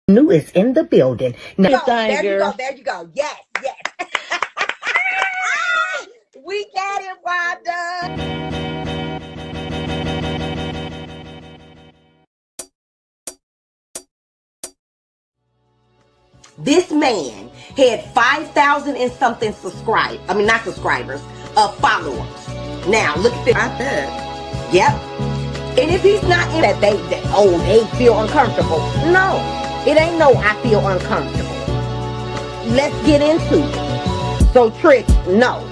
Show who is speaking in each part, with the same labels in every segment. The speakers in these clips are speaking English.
Speaker 1: New is in the building. Now,
Speaker 2: There you go. There you go. Yes, yes. We got it, Wanda. This man had 5,000 and something not subscribers, followers. Now, look at this.
Speaker 3: I bet.
Speaker 2: Yep. And if he's not in that, they feel uncomfortable. No, it ain't no I feel uncomfortable. Let's get into it. So, Trick, no.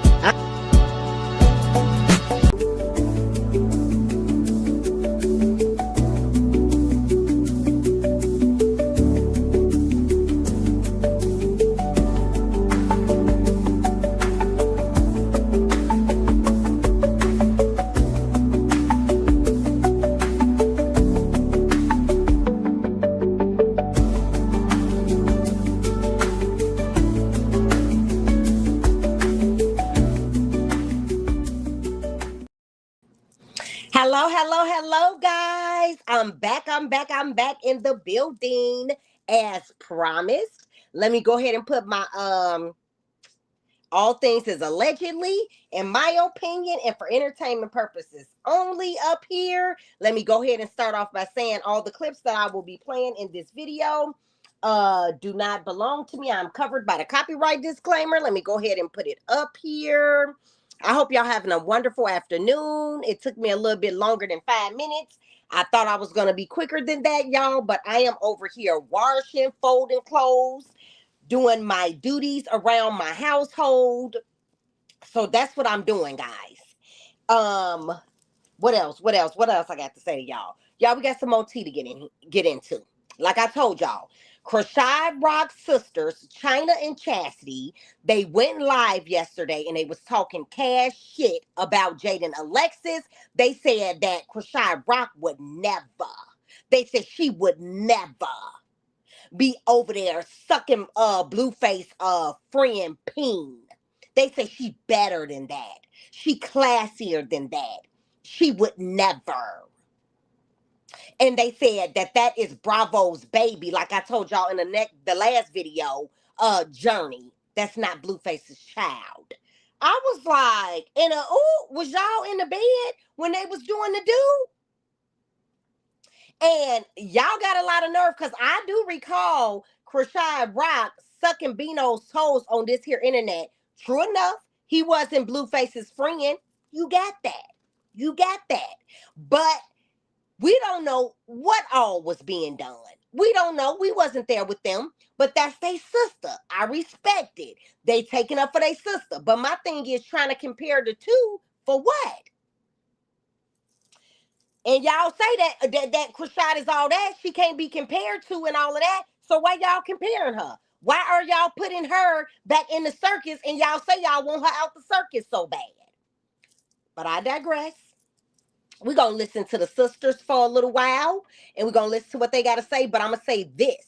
Speaker 2: Hello, guys. I'm back in the building as promised. Let me go ahead and put my all things is allegedly, in my opinion, and for entertainment purposes only up here. Let me go ahead and start off by saying all the clips that I will be playing in this video do not belong to me. I'm covered by the copyright disclaimer. Let me go ahead and put it up here. I hope y'all having a wonderful afternoon. It took me a little bit longer than 5 minutes. I thought I was going to be quicker than that, y'all, but I am over here washing, folding clothes, doing my duties around my household. So that's what I'm doing, guys. What else I got to say to y'all? Y'all, we got some more tea to get into. Like I told y'all, Chrisean Rock's sisters, China and Chastity, they went live yesterday and they was talking cash shit about Jaidyn Alexis. They said that Chrisean Rock would never. They said she would never be over there sucking Blueface friend Peen. They say she better than that. She classier than that. She would never. And they said that is Bravo's baby, like I told y'all in the last video, Journey. That's not Blueface's child. I was like, was y'all in the bed when they was doing the do? And y'all got a lot of nerve, because I do recall Chrisean Rock sucking Bino's toes on this here internet. True enough, he wasn't Blueface's friend. You got that. You got that. But we don't know what all was being done. We don't know. We wasn't there with them. But that's their sister. I respect it. They taking up for their sister. But my thing is trying to compare the two for what? And y'all say that Chrisean is all that she can't be compared to and all of that. So why y'all comparing her? Why are y'all putting her back in the circus and y'all say y'all want her out the circus so bad? But I digress. We're going to listen to the sisters for a little while and we're going to listen to what they got to say. But I'm going to say this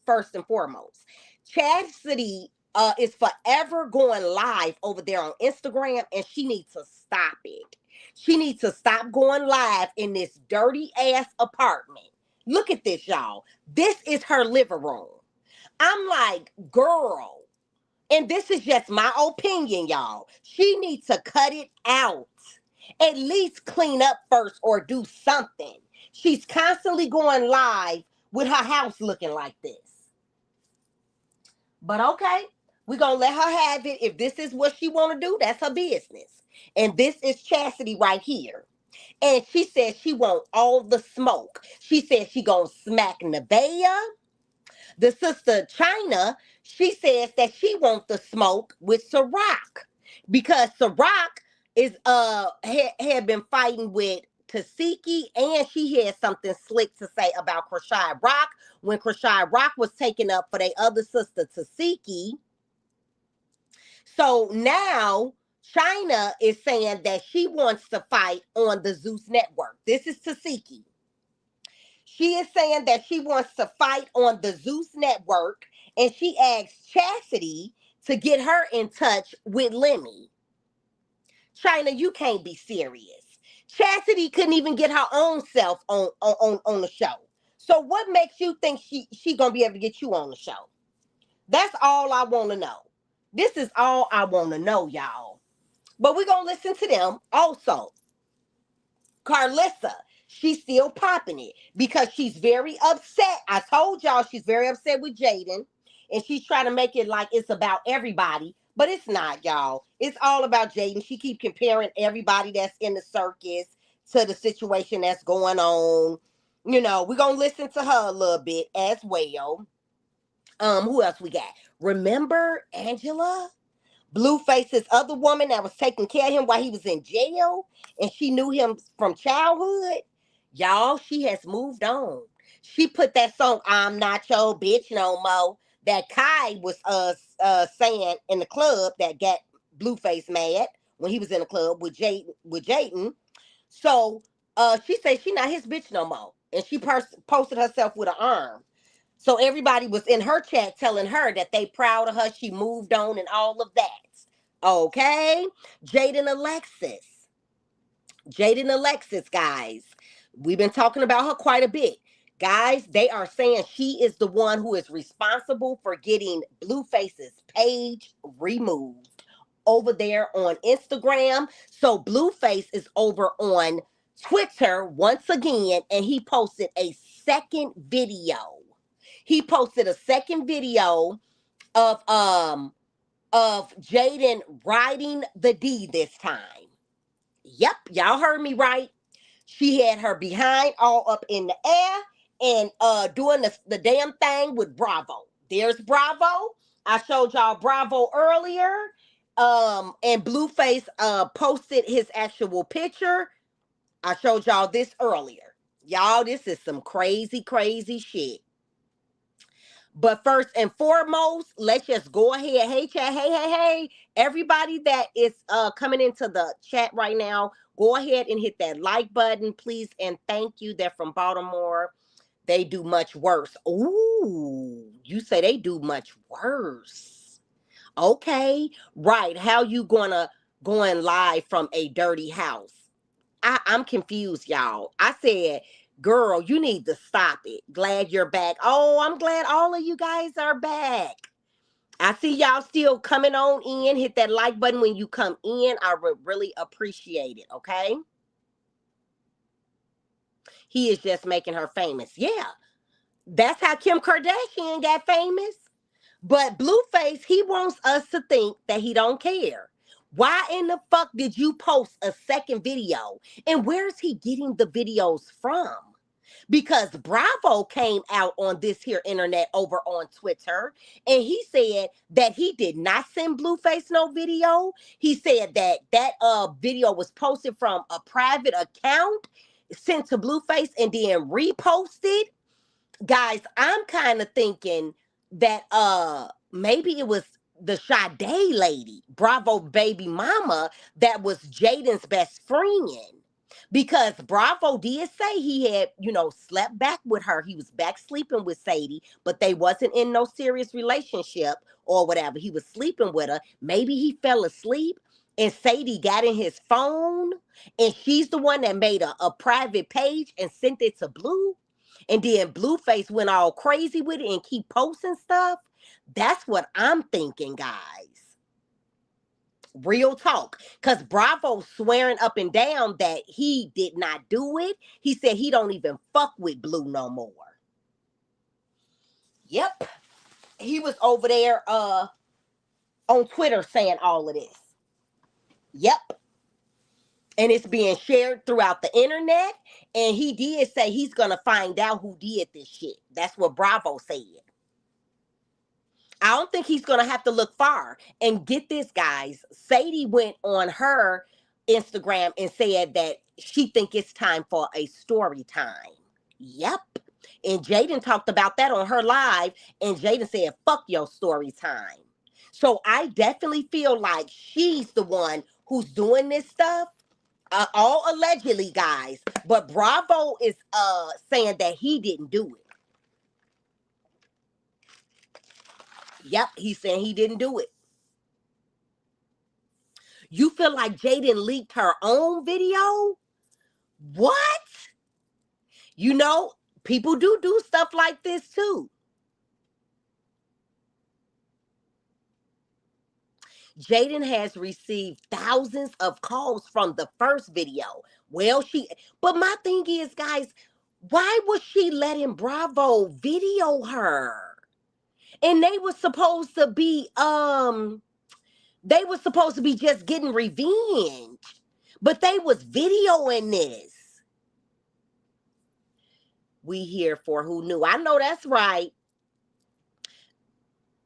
Speaker 2: first and foremost. Chastity is forever going live over there on Instagram, and she needs to stop it. She needs to stop going live in this dirty ass apartment. Look at this, y'all. This is her living room. I'm like, girl, and this is just my opinion, y'all. She needs to cut it out. At least clean up first or do something. She's constantly going live with her house looking like this. But okay, we're going to let her have it. If this is what she want to do, that's her business. And this is Chastity right here. And she says she want all the smoke. She says she going to smack Nevaeh. The sister China, she says that she want the smoke with Ciroc. Because Ciroc is had been fighting with Tasiki, and she had something slick to say about Chrisean Rock when Chrisean Rock was taken up for their other sister Tasiki. So now China is saying that she wants to fight on the Zeus network. This is Tasiki. She is saying that she wants to fight on the Zeus network, and she asked Chastity to get her in touch with Lemmy. China, you can't be serious. Chastity couldn't even get her own self on the show. So what makes you think she gonna be able to get you on the show? That's all I want to know. This is all I want to know, y'all. But we're gonna listen to them also. Carlissa, she's still popping it because she's very upset. I told y'all she's very upset with Jaidyn, and she's trying to make it like it's about everybody, but it's not, y'all. It's all about Jaidyn. She keep comparing everybody that's in the circus to the situation that's going on. You know, we're gonna listen to her a little bit as well. Who else we got? Remember Angela? Blueface's other woman that was taking care of him while he was in jail, and she knew him from childhood. Y'all, she has moved on. She put that song "I'm Not Your Bitch No More" that Kai was saying in the club that got Blueface mad when he was in the club with Jaidyn. So she said she not his bitch no more, and she posted herself with an arm. So everybody was in her chat telling her that they proud of her. She moved on and all of that. Okay. Jaidyn Alexis. Jaidyn Alexis, guys. We've been talking about her quite a bit. Guys, they are saying she is the one who is responsible for getting Blueface's page removed over there on Instagram. So Blueface is over on Twitter once again, and he posted a second video. He posted a second video of Jaidyn riding the D this time. Yep, y'all heard me right. She had her behind all up in the air and doing the damn thing with Bravo. There's Bravo. I showed y'all Bravo earlier. And Blueface posted his actual picture. I showed y'all this earlier. Y'all, this is some crazy, crazy shit. But first and foremost, let's just go ahead. Hey, chat. Hey. Everybody that is coming into the chat right now, go ahead and hit that like button, please. And thank you. They're from Baltimore. They do much worse. Ooh, you say they do much worse. Okay. Right. How you gonna going live from a dirty house? I'm confused, y'all. I said, girl, you need to stop it. Glad you're back. Oh, I'm glad all of you guys are back. I see y'all still coming on in. Hit that like button when you come in. I would really appreciate it, okay? He is just making her famous. Yeah, that's how Kim Kardashian got famous. But Blueface, he wants us to think that he don't care. Why in the fuck did you post a second video? And where's he getting the videos from? Because Bravo came out on this here internet over on Twitter, and he said that he did not send Blueface no video. He said that video was posted from a private account sent to Blueface and then reposted. Guys, I'm kind of thinking that maybe it was the Sade lady, Bravo baby mama, that was Jaidyn's best friend. Because Bravo did say he had, slept back with her. He was back sleeping with Sadie, but they wasn't in no serious relationship or whatever. He was sleeping with her. Maybe he fell asleep and Sadie got in his phone and she's the one that made a private page and sent it to Blue. And then Blueface went all crazy with it and keep posting stuff. That's what I'm thinking, guys. Real talk. Because Bravo swearing up and down that he did not do it. He said he don't even fuck with Blue no more. Yep. He was over there on Twitter saying all of this. Yep. And it's being shared throughout the internet. And he did say he's going to find out who did this shit. That's what Bravo said. I don't think he's going to have to look far. And get this, guys. Sadie went on her Instagram and said that she think it's time for a story time. Yep. And Jaidyn talked about that on her live. And Jaidyn said, fuck your story time. So I definitely feel like she's the one who's doing this stuff. All allegedly, guys. But Bravo is saying that he didn't do it. Yep, he's saying he didn't do it. You feel like Jaidyn leaked her own video? What? People do stuff like this too. Jaidyn has received thousands of calls from the first video. Well, but my thing is, guys, why was she letting Bravo video her? And they were supposed to be just getting revenge. But they was videoing this. We here for who knew. I know that's right.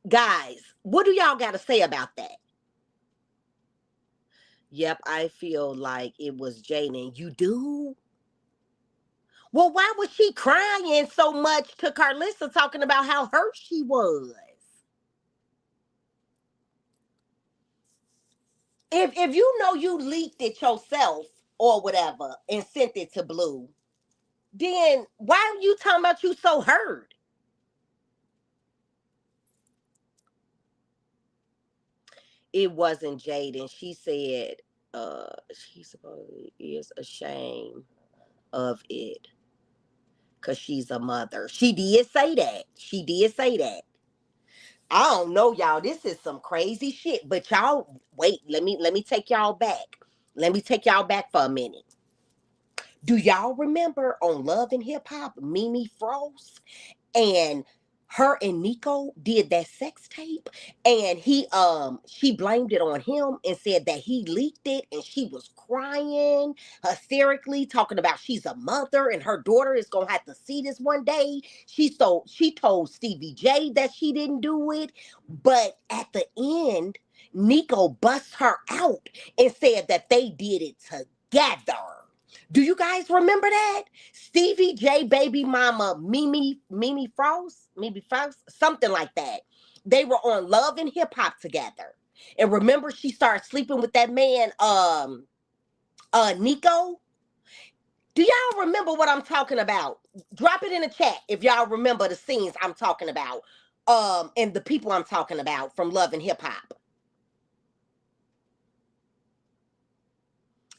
Speaker 2: Guys, what do y'all got to say about that? Yep, I feel like it was Jaidyn. You do? Well, why was she crying so much to Carlissa talking about how hurt she was? If you know you leaked it yourself or whatever and sent it to Blue, then why are you talking about you so hurt? It wasn't Jaidyn. She said she supposedly is ashamed of it because she's a mother. She did say that. She did say that. I don't know, y'all. This is some crazy shit. But y'all, wait, let me take y'all back. Let me take y'all back for a minute. Do y'all remember on Love and Hip Hop, Mimi Frost and her and Nico did that sex tape, and she blamed it on him and said that he leaked it, and she was crying hysterically, talking about she's a mother and her daughter is gonna have to see this one day. She told Stevie J that she didn't do it, but at the end, Nico bust her out and said that they did it together. Do you guys remember that? Stevie J baby mama Mimi Frost, something like that. They were on Love and Hip Hop together. And remember she started sleeping with that man Nico? Do y'all remember what I'm talking about? Drop it in the chat if y'all remember the scenes I'm talking about. And the people I'm talking about from Love and Hip Hop.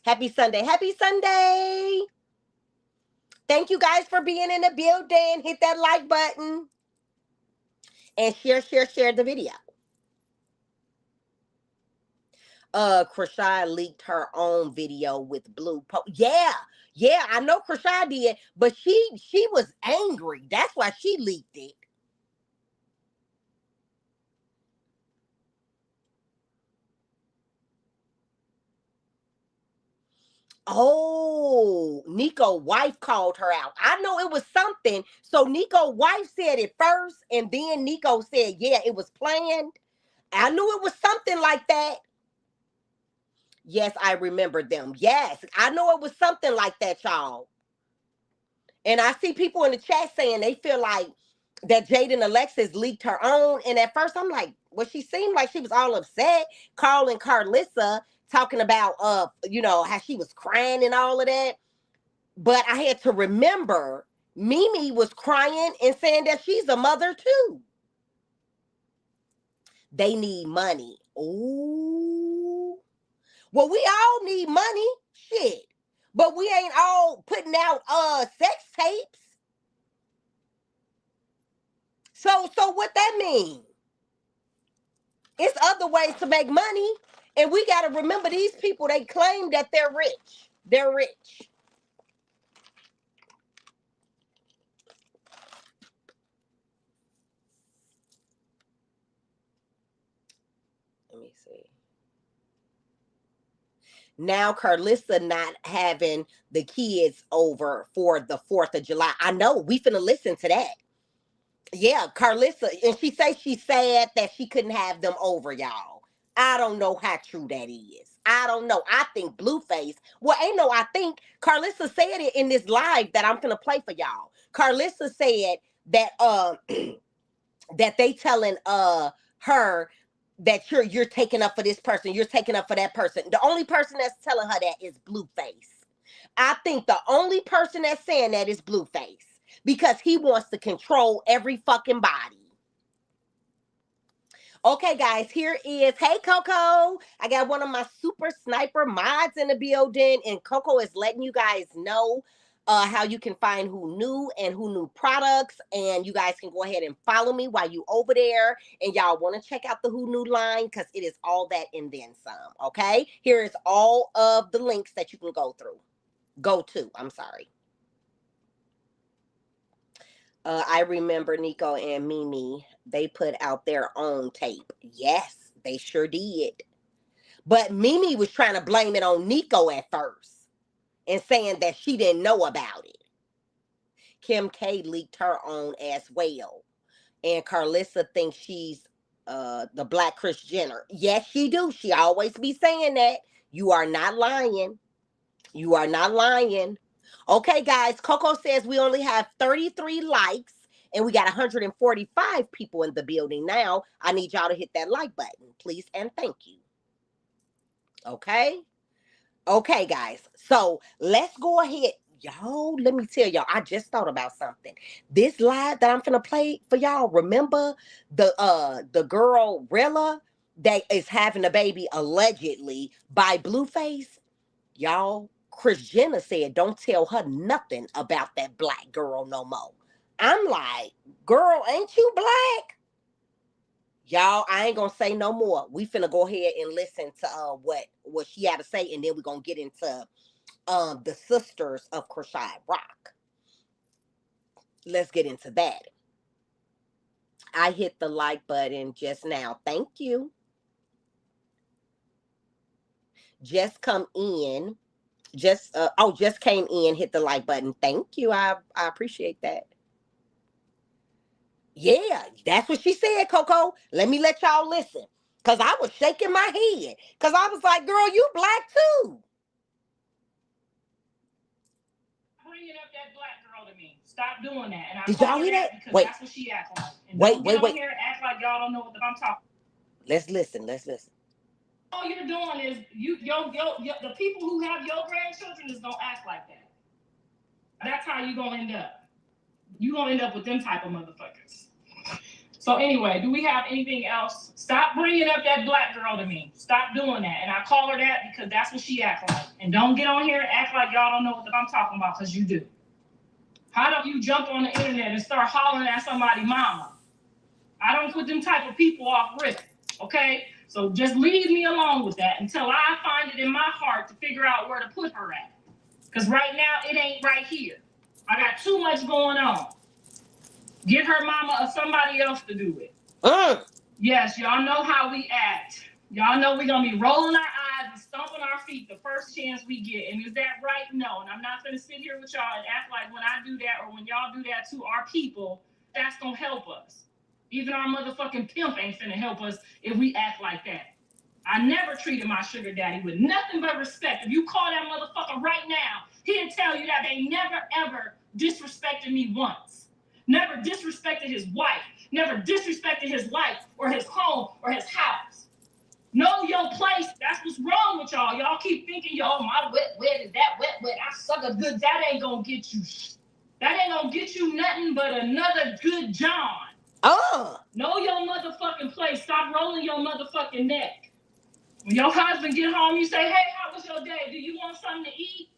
Speaker 2: Happy Sunday. Happy Sunday. Thank you guys for being in the building. Hit that like button. And share the video. Chrisean leaked her own video with Blue. Yeah, I know Chrisean did, but she was angry. That's why she leaked it. Oh, Nico's wife called her out. I know it was something. So Nico's wife said it first, and then Nico said, yeah, it was planned. I knew it was something like that. Yes, I remember them. Yes, I know it was something like that, y'all. And I see people in the chat saying they feel like that Jaidyn Alexis leaked her own. And at first I'm like, well, she seemed like she was all upset, calling Carlissa, talking about how she was crying and all of that. But I had to remember Mimi was crying and saying that she's a mother too. They need money. Ooh. Well, we all need money. Shit. But we ain't all putting out sex tapes. So what that mean? It's other ways to make money. And we got to remember these people, they claim that they're rich. They're rich. Let me see. Now Carlissa not having the kids over for the 4th of July. I know, we finna listen to that. Yeah, Carlissa, and she says she's sad that she couldn't have them over, y'all. I don't know how true that is. I don't know. I think Blueface. Well, ain't no. I think Carlissa said it in this live that I'm gonna play for y'all. Carlissa said that that they telling her that you're taking up for this person, you're taking up for that person. The only person that's telling her that is Blueface. I think the only person that's saying that is Blueface. Because he wants to control every fucking body. Okay, guys, here is, hey, Coco. I got one of my super sniper mods in the building, and Coco is letting you guys know how you can find who new and who new products. And you guys can go ahead and follow me while you over there. And y'all want to check out the who new line because it is all that and then some. Okay. Here is all of the links that you can go to. I'm sorry. I remember Nico and Mimi, they put out their own tape. Yes, they sure did. But Mimi was trying to blame it on Nico at first and saying that she didn't know about it. Kim K leaked her own as well. And Carlissa thinks she's the Black Kris Jenner. Yes, she do. She always be saying that. You are not lying. You are not lying. Okay, guys, Coco says we only have 33 likes and we got 145 people in the building now. I need y'all to hit that like button, please, and thank you. Okay? Okay, guys. So let's go ahead. Y'all, let me tell y'all, I just thought about something. This live that I'm finna play for y'all, remember the girl Rilla that is having a baby allegedly by Blueface? Y'all, Kris Jenner said don't tell her nothing about that black girl no more. I'm like, girl, ain't you black? Y'all, I ain't gonna say no more. We finna go ahead and listen to what she had to say, and then we're gonna get into the sisters of Chrisean Rock. Let's get into that. I hit the like button just now. Thank you. Just come in. Just came in, hit the like button. Thank you. I appreciate that. Yeah, that's what she said, Coco. Let me let y'all listen. Cause I was shaking my head. Cause I was like, girl, you black too.
Speaker 3: Bringing up that black girl to me. Stop doing that. And I
Speaker 2: Did y'all hear that?
Speaker 3: Because
Speaker 2: wait.
Speaker 3: That's what she acts like. And
Speaker 2: wait.
Speaker 3: Don't here and act like y'all don't know what I'm talking.
Speaker 2: Let's listen.
Speaker 3: All you're doing is the people who have your grandchildren is gonna act like that. That's how you gonna end up. You gonna end up with them type of motherfuckers. So anyway, do we have anything else? Stop bringing up that black girl to me. Stop doing that. And I call her that because that's what she acts like. And don't get on here and act like y'all don't know what I'm talking about, because you do. How do you jump on the internet and start hollering at somebody's mama? I don't put them type of people off rip, okay? So just leave me alone with that until I find it in my heart to figure out where to put her at. Because right now, it ain't right here. I got too much going on. Get her mama or somebody else to do it. Yes, y'all know how we act. Y'all know we're going to be rolling our eyes and stomping our feet the first chance we get. And is that right? No. And I'm not going to sit here with y'all and act like when I do that or when y'all do that to our people, that's going to help us. Even our motherfucking pimp ain't finna help us if we act like that. I never treated my sugar daddy with nothing but respect. If you call that motherfucker right now, he'll tell you that they never, ever disrespected me once. Never disrespected his wife. Never disrespected his life or his home or his house. Know your place. That's what's wrong with y'all. Y'all keep thinking, y'all, my wet is that wet. I suck a good. That ain't gonna get you. That ain't gonna get you nothing but another good John. Know your motherfucking place. Stop rolling your motherfucking neck. When your husband get home, you say, hey, how was your day? Do you want something to eat?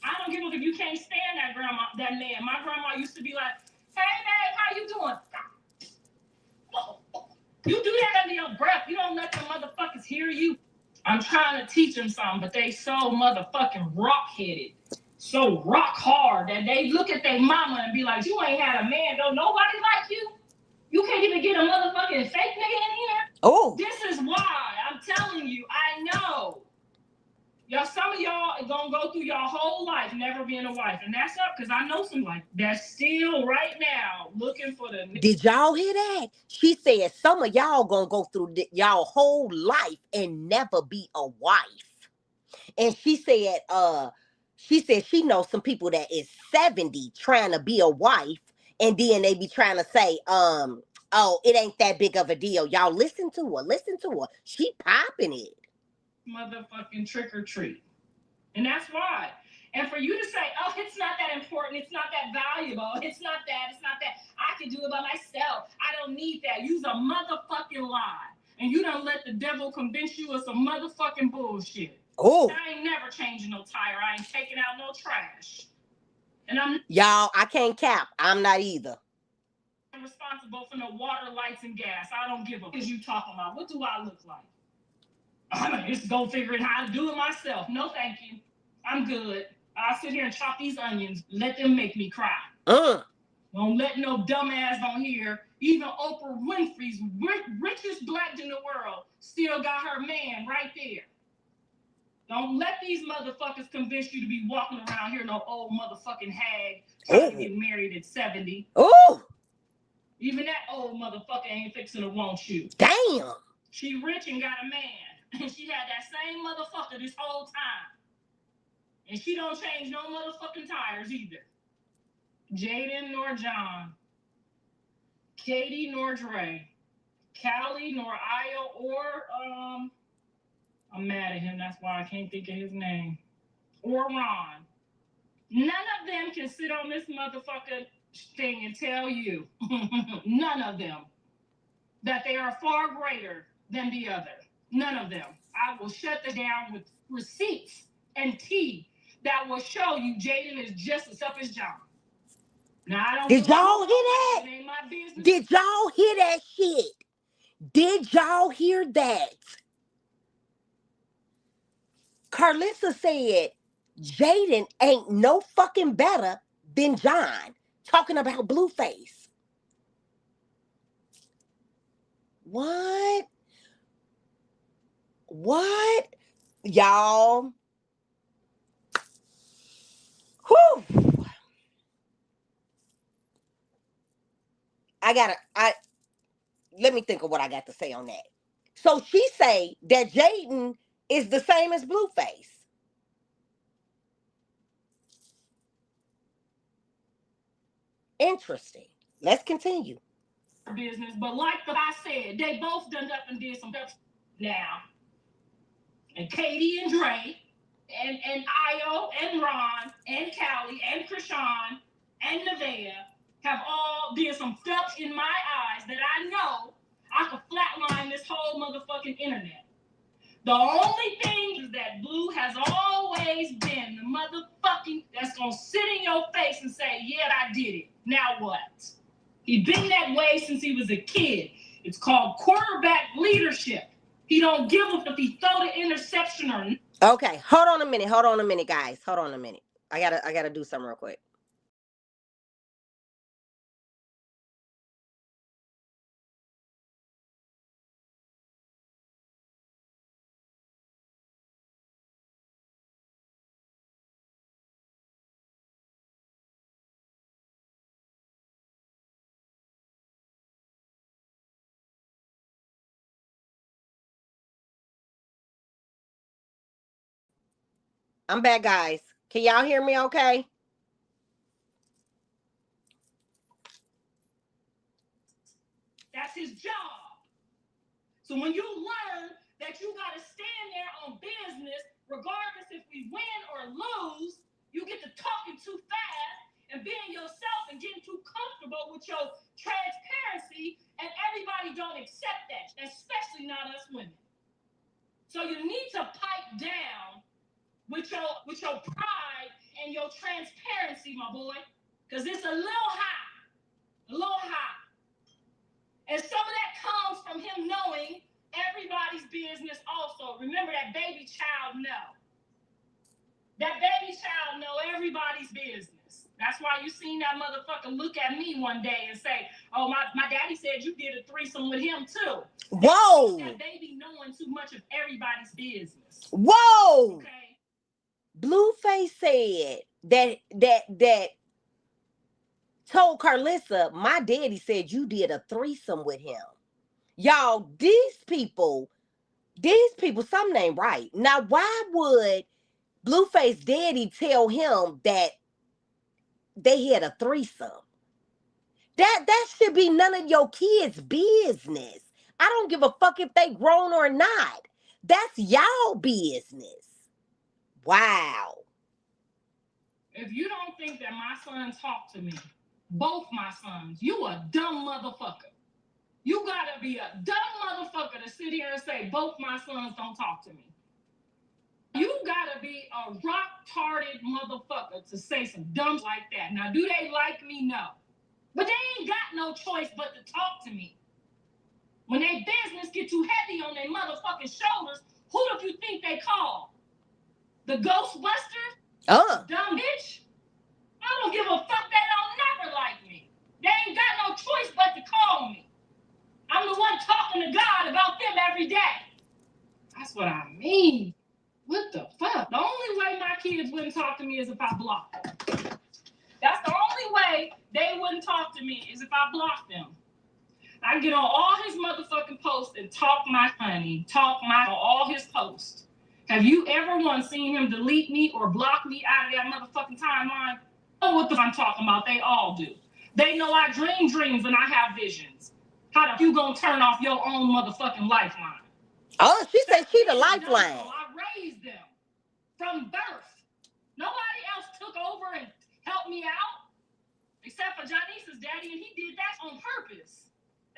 Speaker 3: I don't give a fuck if you can't stand that man. My grandma used to be like, hey, babe, how you doing? You do that under your breath. You don't let the motherfuckers hear you. I'm trying to teach them something, but they so motherfucking rock-headed, so rock hard that they look at their mama and be like, you ain't had a man, don't nobody like you? You can't even get a motherfucking fake nigga in here? This is why I'm telling you, I know. Y'all, some of y'all are gonna go through your whole life never being a wife, and that's up because I know somebody that's still right now looking for the.
Speaker 2: Did y'all hear that? She said some of y'all gonna go through y'all whole life and never be a wife. And she said she knows some people that is 70 trying to be a wife, and then they be trying to say, oh, it ain't that big of a deal. Y'all listen to her. She popping it.
Speaker 3: Motherfucking trick or treat. And that's why. And for you to say, oh, it's not that important, it's not that valuable, it's not that, I can do it by myself, I don't need that. You's a motherfucking lie. And you don't let the devil convince you of some motherfucking bullshit. I ain't never changing no tire. I ain't taking out no trash. And I'm
Speaker 2: Y'all, I can't cap. I'm not either.
Speaker 3: responsible for no water, lights, and gas. I don't give a fuck. Is you talking about? What do I look like? I'm gonna just go figure out how to do it myself. No, thank you. I'm good. I'll sit here and chop these onions. Let them make me cry. Don't let no dumbass on here. Even Oprah Winfrey's richest black in the world still got her man right there. Don't let these motherfuckers convince you to be walking around here no old motherfucking hag trying to get married at 70.
Speaker 2: Oh,
Speaker 3: even that old motherfucker ain't fixing to want you.
Speaker 2: Damn.
Speaker 3: She rich and got a man, and she had that same motherfucker this whole time. And she don't change no motherfucking tires either. Jaidyn nor John, Katie nor Dre, Callie nor Io or I'm mad at him. That's why I can't think of his name. Or Ron. None of them can sit on this motherfucking thing and tell you, none of them, that they are far greater than the other. None of them. I will shut them down with receipts and tea that will show you Jaidyn is just as tough as John. Now, I don't
Speaker 2: Did y'all hear that?
Speaker 3: It ain't my business.
Speaker 2: Did y'all hear that shit? Did y'all hear that? Carlissa said Jaidyn ain't no fucking better than John. Talking about Blueface. What? What? Y'all. Whew. Let me think of what I got to say on that. So she say that Jaidyn is the same as Blueface. Interesting. Let's continue.
Speaker 3: Business, but like I said, they both done up and did some stuff now. And Katie and Dre, and Io and Ron and Callie and Chrisean and Nevaeh have all did some stuff in my eyes that I know I could flatline this whole motherfucking internet. The only thing is that Blue has always been the motherfucking that's gonna sit in your face and say, yeah, I did it. Now what? He been that way since he was a kid. It's called quarterback leadership. He don't give a fuck if he throw the interception or not.
Speaker 2: Okay, hold on a minute, guys. Hold on a minute. I gotta do something real quick. I'm back, guys. Can y'all hear me okay?
Speaker 3: That's his job. So when you learn that you got to stand there on business, regardless if we win or lose, you get to talking too fast and being yourself and getting too comfortable with your transparency, and everybody don't accept that, especially not us women. So you need to pipe down with your pride and your transparency, my boy, because it's a little high. And some of that comes from him knowing everybody's business also. Remember that baby child know. That baby child know everybody's business. That's why you seen that motherfucker look at me one day and say, oh, my daddy said you did a threesome with him too.
Speaker 2: Whoa.
Speaker 3: That baby knowing too much of everybody's business.
Speaker 2: Whoa.
Speaker 3: Okay.
Speaker 2: Blueface said that told Carlissa, my daddy said you did a threesome with him. Y'all, these people, something ain't right. Now, why would Blueface daddy tell him that they had a threesome? That should be none of your kids' business. I don't give a fuck if they grown or not. That's y'all business. Wow.
Speaker 3: If you don't think that my son talked to me, both my sons, you a dumb motherfucker. You gotta be a dumb motherfucker to sit here and say both my sons don't talk to me. You gotta be a rock-tarded motherfucker to say some dumb like that. Now, do they like me? No. But they ain't got no choice but to talk to me. When their business get too heavy on their motherfucking shoulders, who do you think they call? The Ghostbusters? Dumb bitch? I don't give a fuck. They don't never like me. They ain't got no choice but to call me. I'm the one talking to God about them every day. That's what I mean. What the fuck? The only way my kids wouldn't talk to me is if I blocked them. That's the only way they wouldn't talk to me is if I blocked them. I get on all his motherfucking posts and talk my honey, on all his posts. Have you ever once seen him delete me or block me out of that motherfucking timeline? Oh, what the fuck I'm talking about? They all do. They know I dream dreams and I have visions. How the you gonna turn off your own motherfucking lifeline?
Speaker 2: Oh, she said she the lifeline.
Speaker 3: I raised them from birth. Nobody else took over and helped me out, except for Janice's daddy, and he did that on purpose,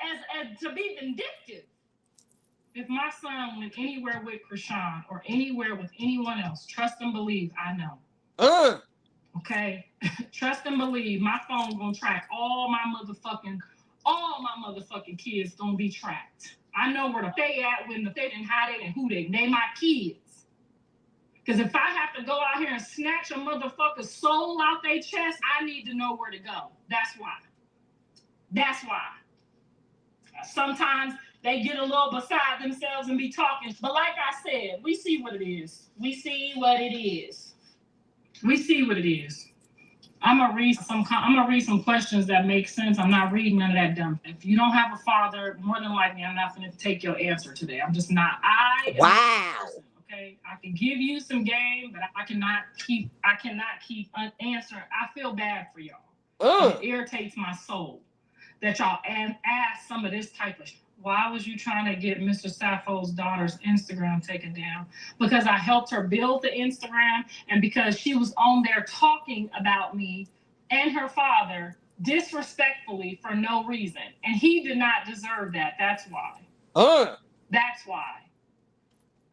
Speaker 3: as to be vindictive. If my son went anywhere with Chrisean or anywhere with anyone else, trust and believe, I know. Okay? Trust and believe, my phone gonna track all my motherfucking kids gonna be tracked. I know where they at when they didn't hide it and who they my kids. Because if I have to go out here and snatch a motherfucker's soul out their chest, I need to know where to go. That's why. That's why. Sometimes they get a little beside themselves and be talking. But like I said, we see what it is. We see what it is. We see what it is. I'm gonna read some questions that make sense. I'm not reading none of that dumb. If you don't have a father, more than likely, I'm not going to take your answer today. I'm just not. Wow. Okay, I can give you some game, but I cannot keep answering. I feel bad for y'all. It irritates my soul that y'all ask some of this type of. Why was you trying to get Mr. Sappho's daughter's Instagram taken down? Because I helped her build the Instagram, and because she was on there talking about me and her father disrespectfully for no reason. And he did not deserve that. That's why. That's why.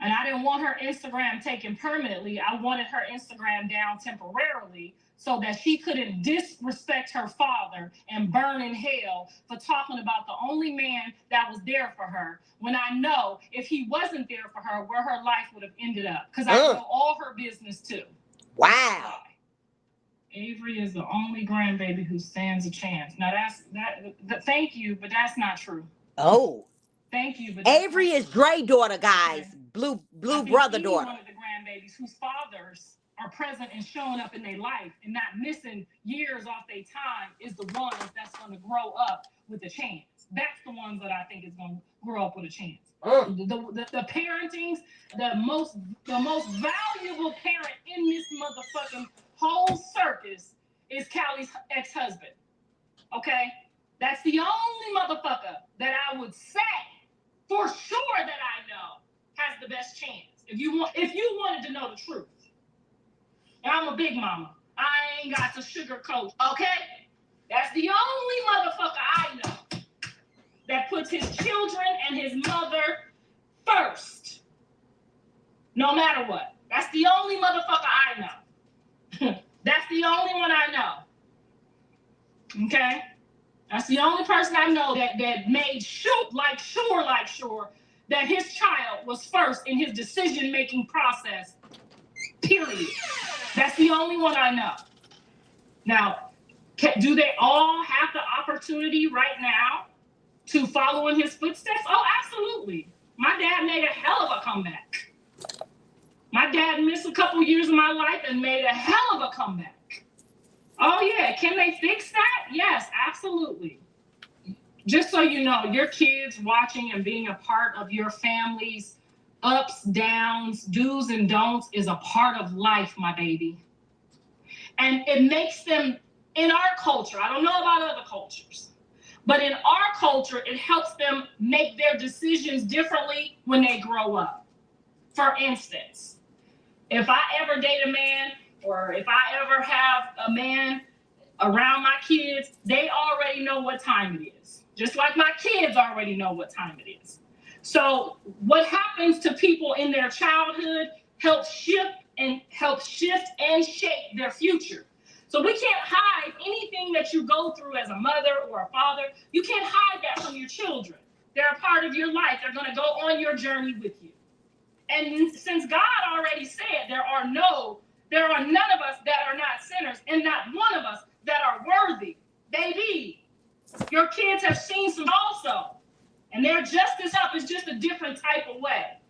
Speaker 3: And I didn't want her Instagram taken permanently. I wanted her Instagram down temporarily so that she couldn't disrespect her father and burn in hell for talking about the only man that was there for her, when I know if he wasn't there for her, where her life would have ended up. Because I know all her business too. Wow. Avery is the only grandbaby who stands a chance. Now thank you, but that's not true. Oh. Thank you, but Avery is Dre's daughter, guys. Okay. Blue brother daughter. One of the grandbabies whose fathers are present and showing up in their life and not missing years off their time is the ones that's going to grow up with a chance. That's the ones that I think is going to grow up with a chance. The parentings, the most valuable parent in this motherfucking whole circus is Callie's ex-husband. Okay? That's the only motherfucker that I would say for sure that I know has the best chance. If you wanted to know the truth. And I'm a big mama. I ain't got to sugarcoat, okay? That's the only motherfucker I know that puts his children and his mother first. No matter what. That's the only motherfucker I know. That's the only one I know. Okay? That's the only person I know that made sure that his child was first in his decision-making process. Period. That's the only one I know. Now, do they all have the opportunity right now to follow in his footsteps? Oh, absolutely. My dad made a hell of a comeback. My dad missed a couple years of my life and made a hell of a comeback. Oh, yeah. Can they fix that? Yes, absolutely. Just so you know, your kids watching and being a part of your family's ups, downs, do's and don'ts is a part of life, my baby. And it makes them, in our culture, I don't know about other cultures, but in our culture, it helps them make their decisions differently when they grow up. For instance, if I ever date a man, or if I ever have a man around my kids, they already know what time it is. Just like my kids already know what time it is. So what happens to people in their childhood help shift and shape their future. So we can't hide anything that you go through as a mother or a father. You can't hide that from your children. They're a part of your life. They're going to go on your journey with you. And since God already said there are none of us that are not sinners, and not one of us that are worthy, baby, your kids have seen some also. And their justice up is just a different type of way.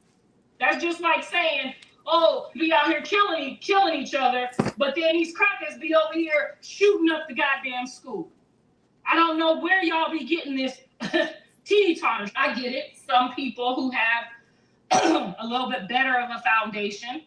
Speaker 3: That's just like saying, oh, we out here killing each other, but then these crackers be over here shooting up the goddamn school. I don't know where y'all be getting this teeter-totters. I get it. Some people who have a little bit better of a foundation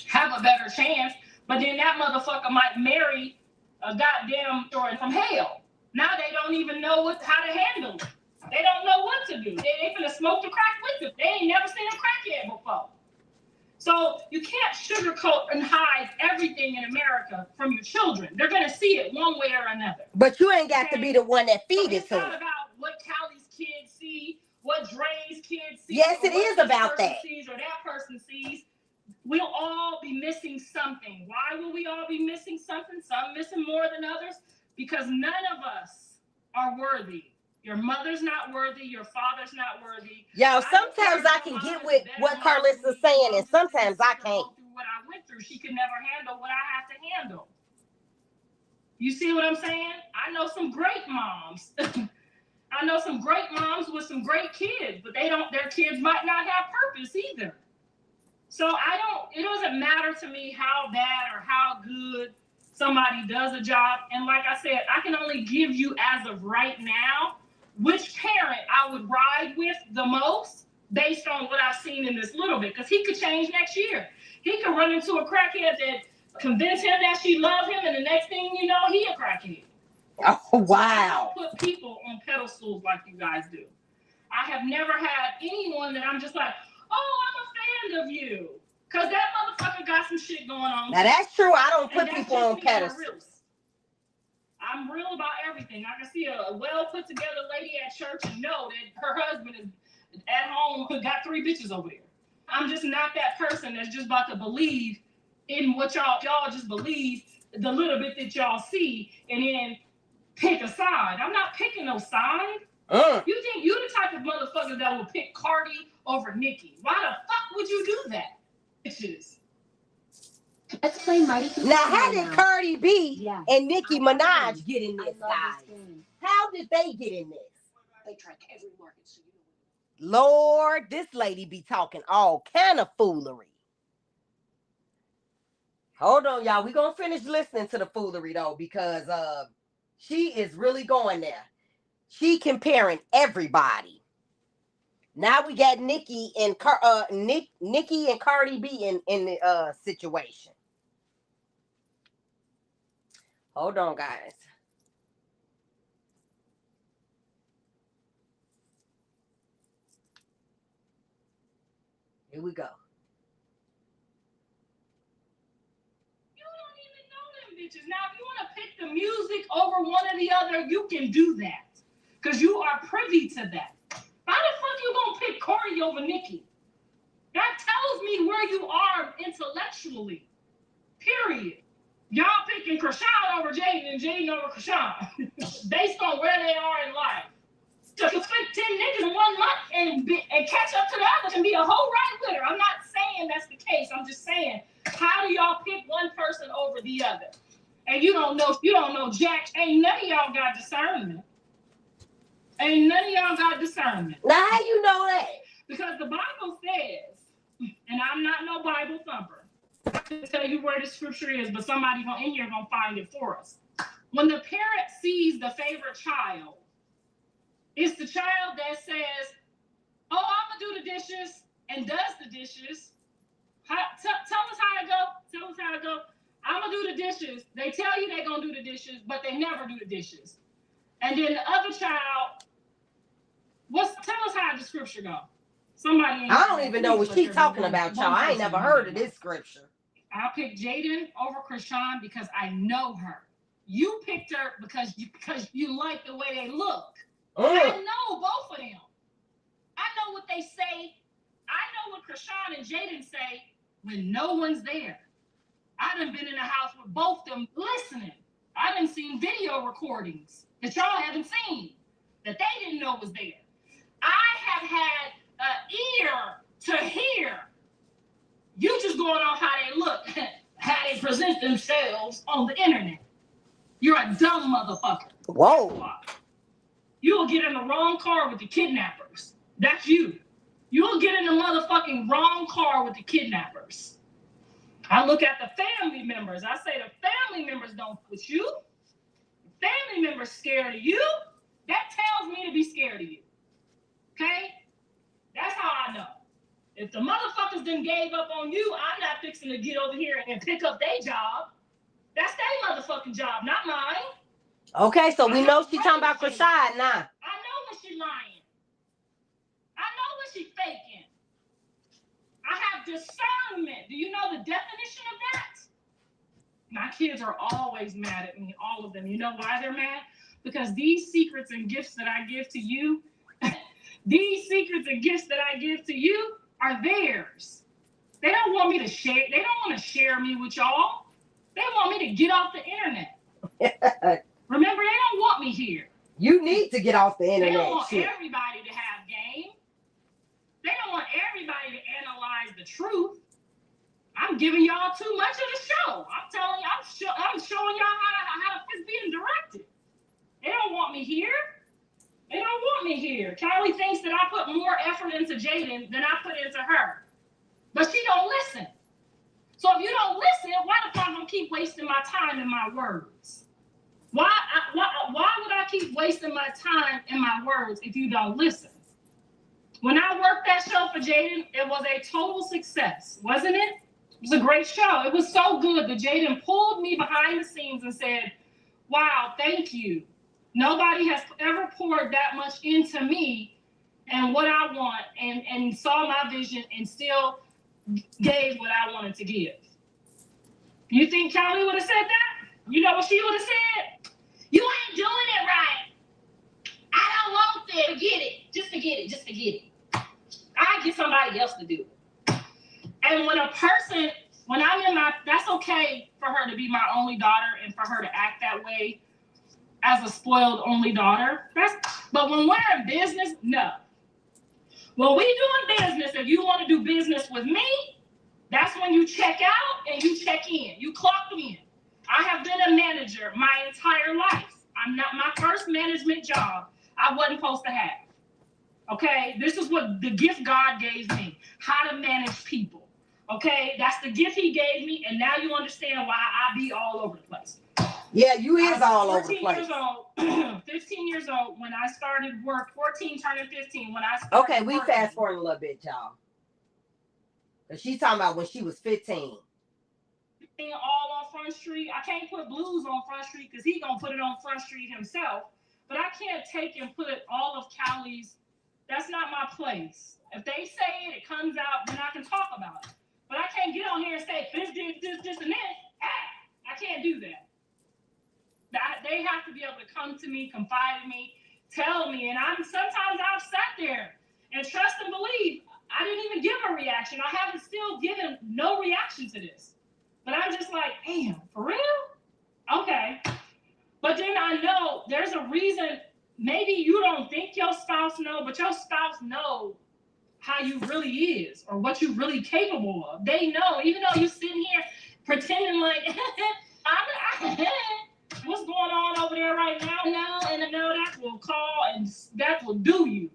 Speaker 3: have a better chance, but then that motherfucker might marry a goddamn story from hell. Now they don't even know how to handle it. They don't know what to do. They finna smoke the crack with them. They ain't never seen a crackhead before. So you can't sugarcoat and hide everything in America from your children. They're gonna see it one way or another.
Speaker 2: But you ain't got to be the one that feed it
Speaker 3: It's
Speaker 2: to
Speaker 3: not
Speaker 2: them.
Speaker 3: about what Callie's kids see, what Dre's kids see.
Speaker 2: Yes, it is about that.
Speaker 3: Sees or that person sees. We'll all be missing something. Why will we all be missing something? Some missing more than others. Because none of us are worthy. Your mother's not worthy. Your father's not worthy.
Speaker 2: Y'all, sometimes I can get with what Carlissa's saying, and sometimes I can't.
Speaker 3: What I went through, she could never handle what I have to handle. You see what I'm saying? I know some great moms. I know some great moms with some great kids, but their kids might not have purpose either. So it doesn't matter to me how bad or how good somebody does a job. And like I said, I can only give you as of right now which parent I would ride with the most based on what I've seen in this little bit. Because he could change next year. He could run into a crackhead that convince him that she loves him, and the next thing you know, he a crackhead.
Speaker 2: Oh, wow.
Speaker 3: So I don't put people on pedestals like you guys do. I have never had anyone that I'm just like, oh, I'm a fan of you. Because that motherfucker got some shit going on.
Speaker 2: Now, that's true. I don't put people on pedestals.
Speaker 3: I'm real about everything. I can see a well put together lady at church and know that her husband is at home who got 3 bitches over there. I'm just not that person that's just about to believe in what y'all just believe the little bit that y'all see and then pick a side. I'm not picking no side. You think you the type of motherfucker that will pick Cardi over Nicki? Why the fuck would you do that? Bitches.
Speaker 4: Let's play Mighty.
Speaker 2: Now, how did Cardi B and Nicki Minaj get in this, guys? How did they get in this?
Speaker 4: They track every market, so you know.
Speaker 2: Lord, this lady be talking all kind of foolery. Hold on, y'all. We're going to finish listening to the foolery, though, because she is really going there. She comparing everybody. Now we got Nicki and Cardi B in the situation. Hold on, guys. Here we go.
Speaker 3: You don't even know them bitches. Now, if you want to pick the music over one or the other, you can do that. Because you are privy to that. Why the fuck you gonna pick Cardi over Nicki? That tells me where you are intellectually. Period. Y'all picking Chrisean over Jaidyn and Jaidyn over Chrisean based on where they are in life. To split 10 niggas in 1 month and catch up to the others and be a whole right with her. I'm not saying that's the case. I'm just saying, how do y'all pick one person over the other? And you don't know jack. Ain't none of y'all got discernment. Ain't none of y'all got discernment.
Speaker 2: Now, how you know that?
Speaker 3: Because the Bible says, and I'm not no Bible thumper, I can tell you where the scripture is, but somebody in here gonna find it for us. When the parent sees the favorite child, it's the child that says, oh, I'm gonna do the dishes, and does the dishes. Tell us how it go. Tell us how it go. I'm gonna do the dishes. They tell you they're gonna do the dishes, but they never do the dishes. And then the other child, tell us how the scripture go. Somebody.
Speaker 2: I don't even know what she's talking about, y'all. I ain't never heard of this scripture.
Speaker 3: I'll pick Jaidyn over Chrisean because I know her. You picked her because you like the way they look. I know both of them. I know what they say. I know what Chrisean and Jaidyn say when no one's there. I done been in the house with both them listening. I done seen video recordings that y'all haven't seen, that they didn't know was there. I have had an ear to hear. You just going on how they look, how they present themselves on the internet. You're a dumb motherfucker.
Speaker 2: Whoa.
Speaker 3: You will get in the wrong car with the kidnappers. That's you. You'll get in the motherfucking wrong car with the kidnappers. I look at the family members. I say the family members don't put you. The family members scared of you. That tells me to be scared of you. Okay? That's how I know. If the motherfuckers done gave up on you, I'm not fixing to get over here and pick up their job. That's their motherfucking job, not mine.
Speaker 2: Okay, so we know she talking about Chrisean now.
Speaker 3: I know when she lying. I know when she faking. I have discernment. Do you know the definition of that? My kids are always mad at me, all of them. You know why they're mad? Because these secrets and gifts that I give to you, these secrets and gifts that I give to you are theirs. They don't want me to share. They don't want to share me with y'all. They want me to get off the internet. Remember, they don't want me here.
Speaker 2: You need to get off the internet.
Speaker 3: They don't want everybody to have game. They don't want everybody to analyze the truth. I'm giving y'all too much of the show. I'm telling you, I'm showing y'all how it's being directed. They don't want me here. They don't want me here. Kylie thinks that I put more effort into Jaidyn than I put into her. But she don't listen. So if you don't listen, why the fuck I'm keep wasting my time and my words? Why would I keep wasting my time and my words if you don't listen? When I worked that show for Jaidyn, it was a total success, wasn't it? It was a great show. It was so good that Jaidyn pulled me behind the scenes and said, wow, thank you. Nobody has ever poured that much into me and what I want and saw my vision and still gave what I wanted to give. You think Kylie would have said that? You know what she would have said? You ain't doing it right. I don't want to forget it. Just forget it. Just forget it. I get somebody else to do it. And when I'm in my, that's okay for her to be my only daughter and for her to act that way as a spoiled only daughter. But when we're in business, no. When we doing business, if you want to do business with me, that's when you check out and you check in. You clock in. I have been a manager my entire life. I'm not my first management job I wasn't supposed to have. Okay, this is what the gift God gave me, how to manage people. Okay, that's the gift he gave me, and now you understand why I be all over the place.
Speaker 2: Yeah, you is all over the place.
Speaker 3: 15 years old when I started work, 14 turning 15 when I started
Speaker 2: Okay, we
Speaker 3: working.
Speaker 2: fast forward a little bit, y'all. She's talking about when she was 15.
Speaker 3: All on Front Street. I can't put Blues on Front Street because he gonna put it on Front Street himself. But I can't take and put all of Callie's. That's not my place. If they say it, it comes out, then I can talk about it. But I can't get on here and say this, and this. I can't do that. They have to be able to come to me, confide in me, tell me, and sometimes I've sat there and trust and believe. I didn't even give a reaction. I haven't still given no reaction to this. But I'm just like, damn, for real? Okay. But then I know there's a reason. Maybe you don't think your spouse know, but your spouse know how you really is or what you're really capable of. They know, even though you're sitting here pretending like, what's going on over there right now? No, and I know that will call and that will do you.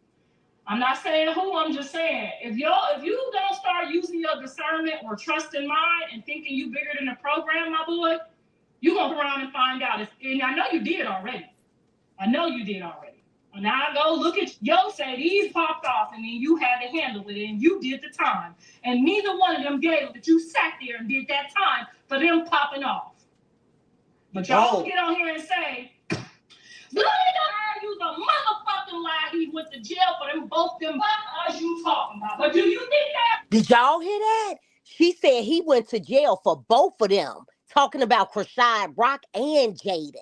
Speaker 3: I'm not saying who, I'm just saying, if you don't start using your discernment or trust in mind and thinking you bigger than the program, my boy, you're going to go around and find out. And I know you did already. And now I go look at yo say these popped off and then you had to handle it and you did the time. And neither one of them gave it, but you sat there and did that time for them popping off. But y'all get on here and say, you the motherfucking lie. He went to jail for them both them as you talking about. But do you think that?
Speaker 2: Did y'all hear that? She said he went to jail for both of them. Talking about Chrisean Rock and Jaidyn.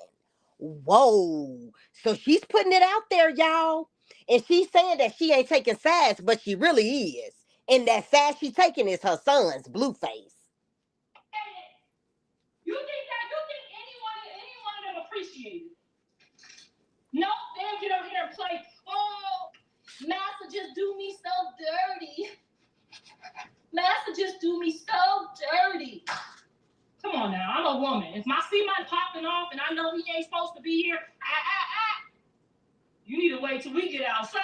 Speaker 2: Whoa. So she's putting it out there, y'all. And she's saying that she ain't taking sides, but she really is. And that fast she taking is her son's Blueface.
Speaker 3: You think any one of them appreciate it? No, they don't get over here and play, oh, Master just do me so dirty. Master just do me so dirty. Come on now, I'm a woman. If my semen popping off and I know he ain't supposed to be here, you need to wait till we get outside.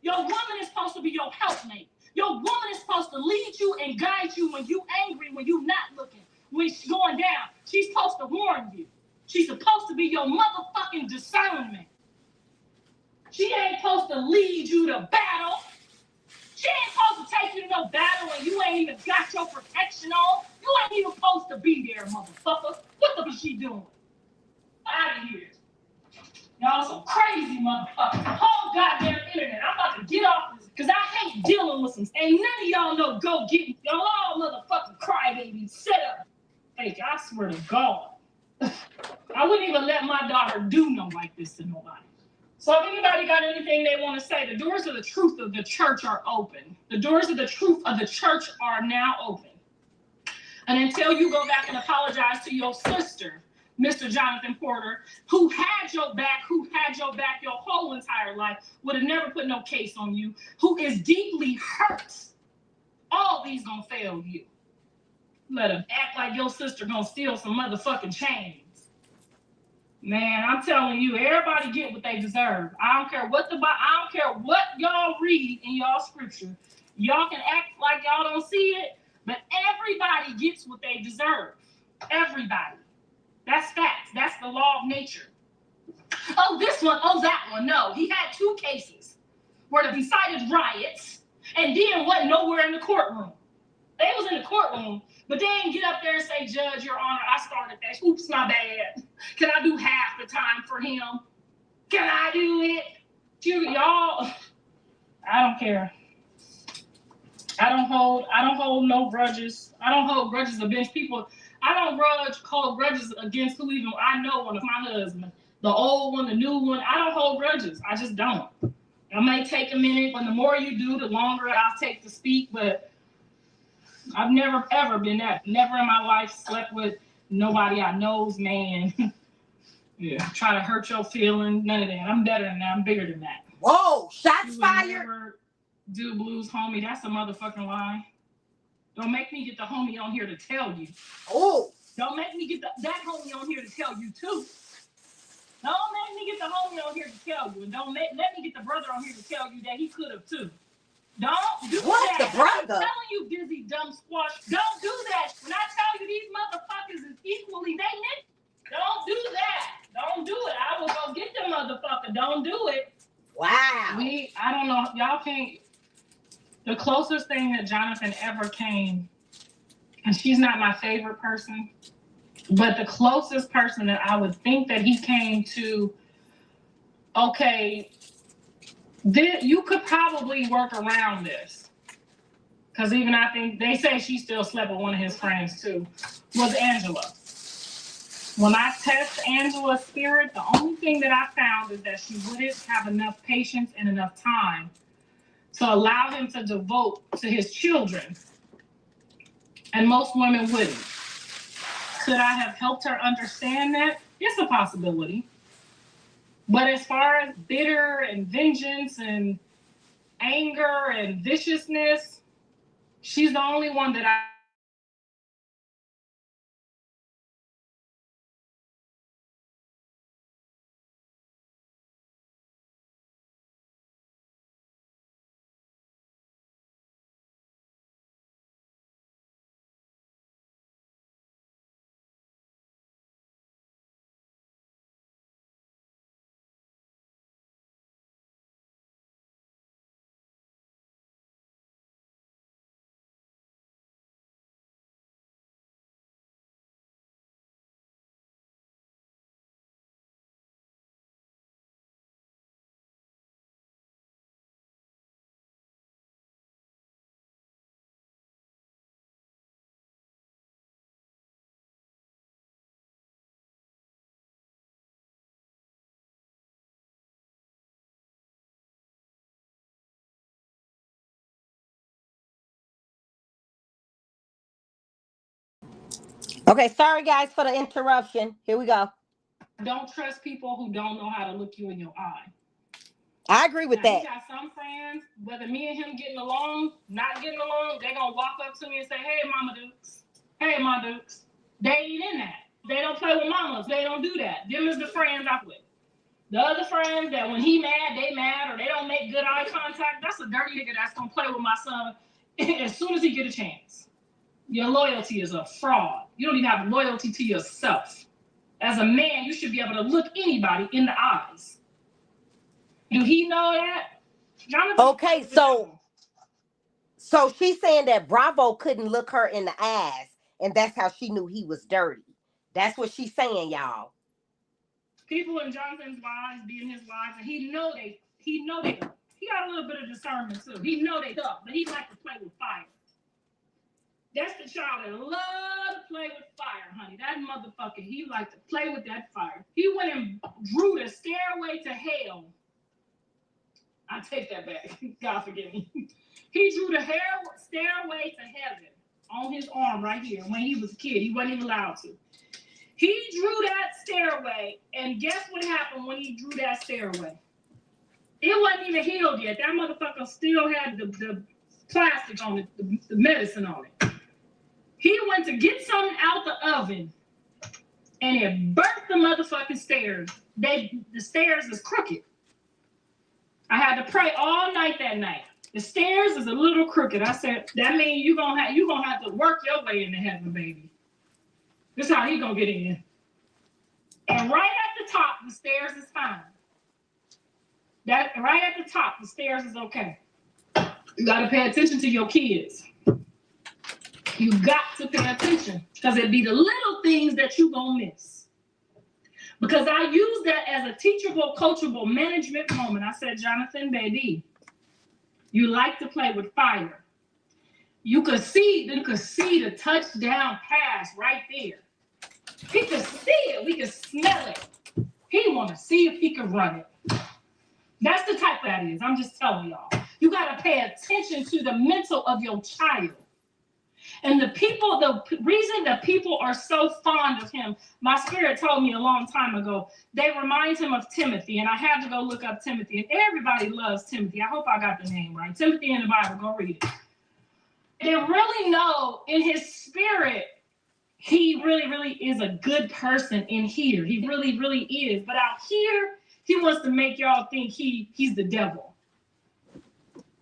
Speaker 3: Your woman is supposed to be your helpmate. Your woman is supposed to lead you and guide you when you angry, when you not looking, when she's going down. She's supposed to warn you. She's supposed to be your motherfucking discernment. She ain't supposed to lead you to battle. She ain't supposed to take you to no battle and you ain't even got your protection on. You ain't even supposed to be there, motherfucker. What the fuck is she doing? Out of here. Y'all some crazy motherfuckers. The whole goddamn internet. I'm about to get off this because I hate dealing with some. Ain't none of y'all know go get y'all all motherfucking crybabies. Set up. Hey, I swear to God. I wouldn't even let my daughter do no like this to nobody. So if anybody got anything they want to say, the doors of the truth of the church are open. The doors of the truth of the church are now open. And until you go back and apologize to your sister, Mr. Jonathan Porter, who had your back your whole entire life, would have never put no case on you, who is deeply hurt, all these gonna fail you. Let him act like your sister gonna steal some motherfucking chains. Man, I'm telling you, everybody get what they deserve. I don't care what y'all read in y'all scripture. Y'all can act like y'all don't see it, but everybody gets what they deserve. Everybody. That's facts. That's the law of nature. Oh, this one. Oh, that one. No, he had 2 cases where they decided riots and then wasn't nowhere in the courtroom. They was in the courtroom, but they didn't get up there and say, Judge, Your Honor, I started that. Oops, my bad. Can I do half the time for him? Can I do it? Y'all, I don't care. I don't hold no grudges. I don't hold grudges against people. I don't hold grudges against who even I know one of my husband. The old one, the new one. I don't hold grudges. I just don't. I may take a minute, but the more you do, the longer I'll take to speak, but I've never ever been that. Never in my life slept with nobody I know's man. Yeah, try to hurt your feelings. None of that. I'm better than that. I'm bigger than that.
Speaker 2: Whoa, shots fired.
Speaker 3: Never do blues, homie. That's a motherfucking lie. Don't make me get the homie on here to tell you.
Speaker 2: Oh.
Speaker 3: Don't make me get that homie on here to tell you too. Don't make me get the homie on here to tell you, and let me get the brother on here to tell you that he could have too. Don't do
Speaker 2: what
Speaker 3: that.
Speaker 2: The brother?
Speaker 3: I'm telling you, dizzy dumb squash. Don't do that. When I tell you these motherfuckers is equally they don't do that. Don't do it. I will go get the motherfucker. Don't do it.
Speaker 2: Wow.
Speaker 3: I don't know. Y'all can't. The closest thing that Jonathan ever came, and she's not my favorite person, but the closest person that I would think that he came to, okay, you could probably work around this. Because even I think they say she still slept with one of his friends too, was Angela. When I test Angela's spirit, the only thing that I found is that she wouldn't have enough patience and enough time to allow him to devote to his children. And most women wouldn't. Could I have helped her understand that? It's a possibility. But as far as bitter and vengeance and anger and viciousness, she's the only one that I
Speaker 2: Okay, sorry guys for the interruption. Here we go.
Speaker 3: Don't trust people who don't know how to look you in your eye.
Speaker 2: I agree with
Speaker 3: Now,
Speaker 2: that.
Speaker 3: he got some friends, whether me and him getting along, not getting along, they gonna walk up to me and say, "Hey, Mama Dukes. Hey, Ma Dukes." They ain't in that. They don't play with mamas. They don't do that. Them is the friends I'm with. The other friends that when he mad, they mad, or they don't make good eye contact, that's a dirty nigga that's gonna play with my son as soon as he get a chance. Your loyalty is a fraud. You don't even have loyalty to yourself. As a man, you should be able to look anybody in the eyes. Do he know that? Jonathan.
Speaker 2: Okay, so she's saying that Bravo couldn't look her in the eyes, and that's how she knew he was dirty. That's what she's saying, y'all.
Speaker 3: People in Jonathan's lives be in his lives, and he know they he got a little bit of discernment too. He know they tough, but he like to play with fire. That's the child that love to play with fire, honey. That motherfucker, he like to play with that fire. He went and drew the stairway to hell. I take that back. God forgive me. He drew the stairway to heaven on his arm right here. When he was a kid, he wasn't even allowed to. He drew that stairway, and guess what happened when he drew that stairway? It wasn't even healed yet. That motherfucker still had the plastic on it, the medicine on it. He went to get something out the oven, and it burnt the motherfucking stairs. The stairs is crooked. I had to pray all night that night. The stairs is a little crooked. I said, that means you're gonna have to work your way into heaven, baby. This is how he gonna get in. And right at the top, the stairs is fine. That right at the top, the stairs is okay. You gotta pay attention to your kids. You got to pay attention, because it'd be the little things that you gonna miss. Because I use that as a teachable, coachable management moment. I said, Jonathan, baby, you like to play with fire. You could see the touchdown pass right there. He could see it. We could smell it. He want to see if he could run it. That's the type that is. I'm just telling y'all. You got to pay attention to the mental of your child. And the reason that people are so fond of him, my spirit told me a long time ago, they remind him of Timothy. And I had to go look up Timothy. And everybody loves Timothy. I hope I got the name right. Timothy in the Bible. Go read it. They really know in his spirit, he really, really is a good person in here. He really, really is. But out here, he wants to make y'all think he's the devil.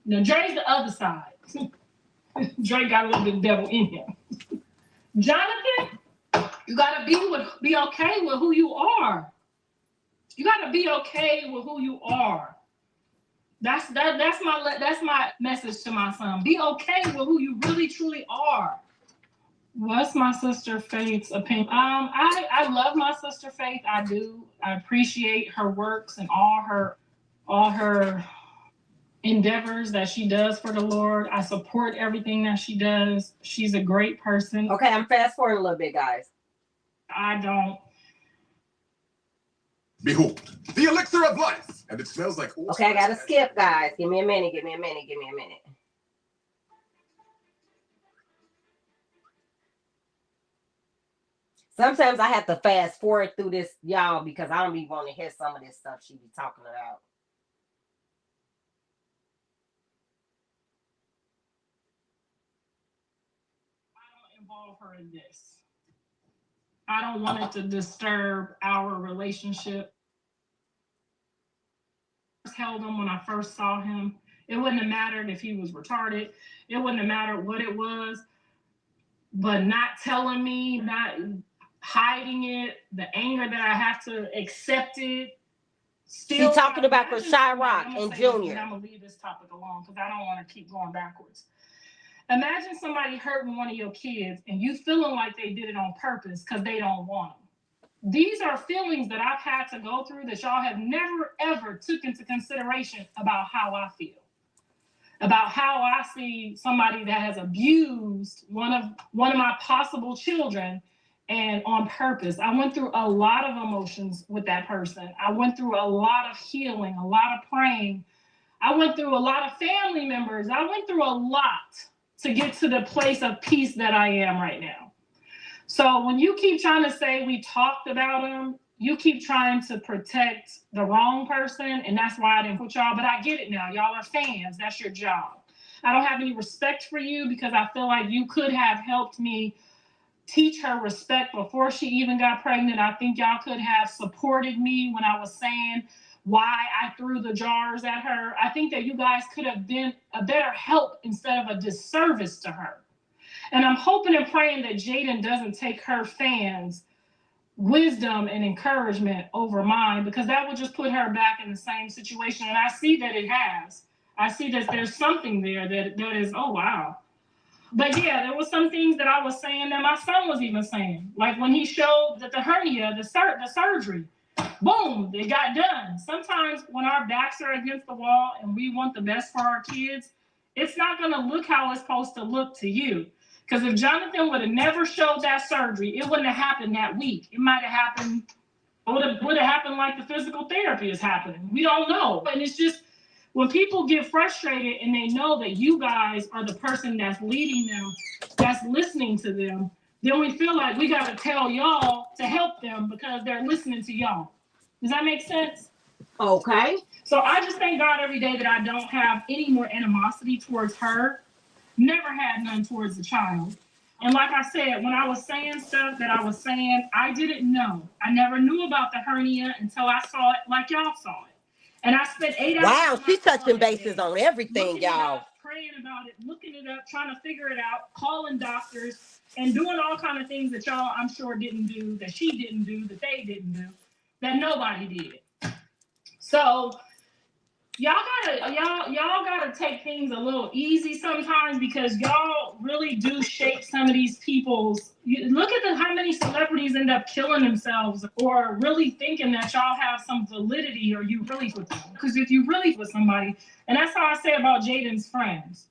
Speaker 3: Now, Dre's the other side. Dre got a little bit of devil in him. Jonathan, you gotta be okay with who you are. You gotta be okay with who you are. That's my message to my son. Be okay with who you really truly are. What's my sister Faith's opinion? I love my sister Faith. I do. I appreciate her works and all her endeavors that she does for the Lord. I support everything that she does. She's a great person.
Speaker 2: Okay, I'm fast forwarding a little bit, guys.
Speaker 3: I don't.
Speaker 5: Behold, the elixir of life, and it smells like.
Speaker 2: Okay, I gotta skip, guys. Give me a minute. Sometimes I have to fast forward through this, y'all, because I don't be wanting to hear some of this stuff she be talking about.
Speaker 3: Involve her in this. I don't want it to disturb our relationship. I held him when I first saw him. It wouldn't have mattered if he was retarded. It wouldn't have mattered what it was. But not telling me, not hiding it, the anger that I have to accept it.
Speaker 2: Still she's talking about Rashai Rock and Junior.
Speaker 3: I'm gonna leave this topic alone because I don't want to keep going backwards. Imagine somebody hurting one of your kids and you feeling like they did it on purpose because they don't want them. These are feelings that I've had to go through that y'all have never, ever took into consideration about how I feel. About how I see somebody that has abused one of my possible children and on purpose. I went through a lot of emotions with that person. I went through a lot of healing, a lot of praying. I went through a lot of family members. I went through a lot to get to the place of peace that I am right now. So when you keep trying to say we talked about him, you keep trying to protect the wrong person, and that's why I didn't put y'all. But I get it now. Y'all are fans. That's your job. I don't have any respect for you because I feel like you could have helped me teach her respect before she even got pregnant. I think y'all could have supported me when I was saying why I threw the jars at her. I think that you guys could have been a better help instead of a disservice to her. And I'm hoping and praying that Jaidyn doesn't take her fans' wisdom and encouragement over mine, because that would just put her back in the same situation. And I see that it has. I see that there's something there that is, oh, wow. But yeah, there was some things that I was saying that my son was even saying. Like when he showed that the hernia, the surgery, boom, it got done. Sometimes when our backs are against the wall and we want the best for our kids, it's not going to look how it's supposed to look to you. Because if Jonathan would have never showed that surgery, it wouldn't have happened that week. It might have happened, would have happened like the physical therapy is happening. We don't know. And it's just, when people get frustrated and they know that you guys are the person that's leading them, that's listening to them, then we feel like we got to tell y'all to help them because they're listening to y'all. Does that make sense?
Speaker 2: Okay.
Speaker 3: So I just thank God every day that I don't have any more animosity towards her. Never had none towards the child. And like I said, when I was saying stuff that I was saying, I didn't know. I never knew about the hernia until I saw it like y'all saw it. And I spent 8 hours.
Speaker 2: Wow, she's touching bases on everything, y'all.
Speaker 3: Praying about it, looking it up, trying to figure it out, calling doctors, and doing all kind of things that y'all, I'm sure, didn't do, that she didn't do, that they didn't do, that nobody did. So y'all gotta take things a little easy sometimes, because y'all really do shape some of these people's. Look at how many celebrities end up killing themselves, or really thinking that y'all have some validity, or you really with them. Because if you really with somebody, and that's how I say about Jaidyn's friends.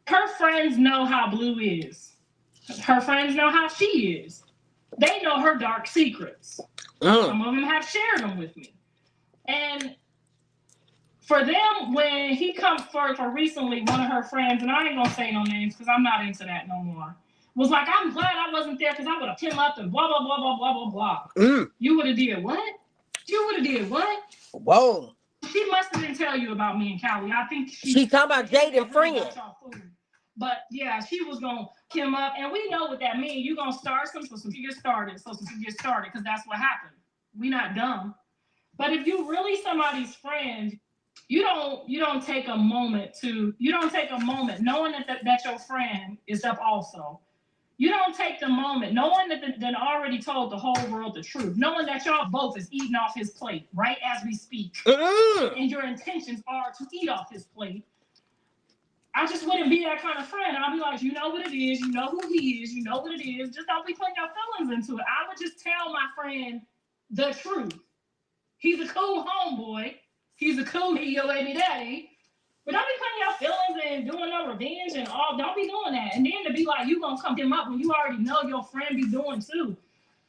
Speaker 3: Her friends know how Blue is. Her friends know how she is. They know her dark secrets. Some of them have shared them with me. And for them, when he comes for recently, one of her friends, and I ain't gonna say no names because I'm not into that no more, was like, I'm glad I wasn't there because I would have him up and blah, blah, blah, blah, blah, blah, blah. You would have did what? You would have did what?
Speaker 2: Whoa.
Speaker 3: She must have didn't tell you about me and Callie. I think
Speaker 2: she talking about Jaidyn friend.
Speaker 3: But yeah, she was gonna him up, and we know what that means. You're gonna start some you get started, because that's what happened. We not dumb. But if you really somebody's friend, you don't take a moment knowing that your friend is up also. You don't take the moment knowing that already told the whole world the truth, knowing that y'all both is eating off his plate right as we speak, and your intentions are to eat off his plate. I just wouldn't be that kind of friend. I'll be like, you know what it is, you know who he is, you know what it is. Just don't be putting your feelings into it. I would just tell my friend the truth. He's a cool homeboy. He's a cool your baby daddy. But don't be putting your feelings and doing no revenge and all. Don't be doing that. And then to be like, you gonna come him up when you already know your friend be doing too.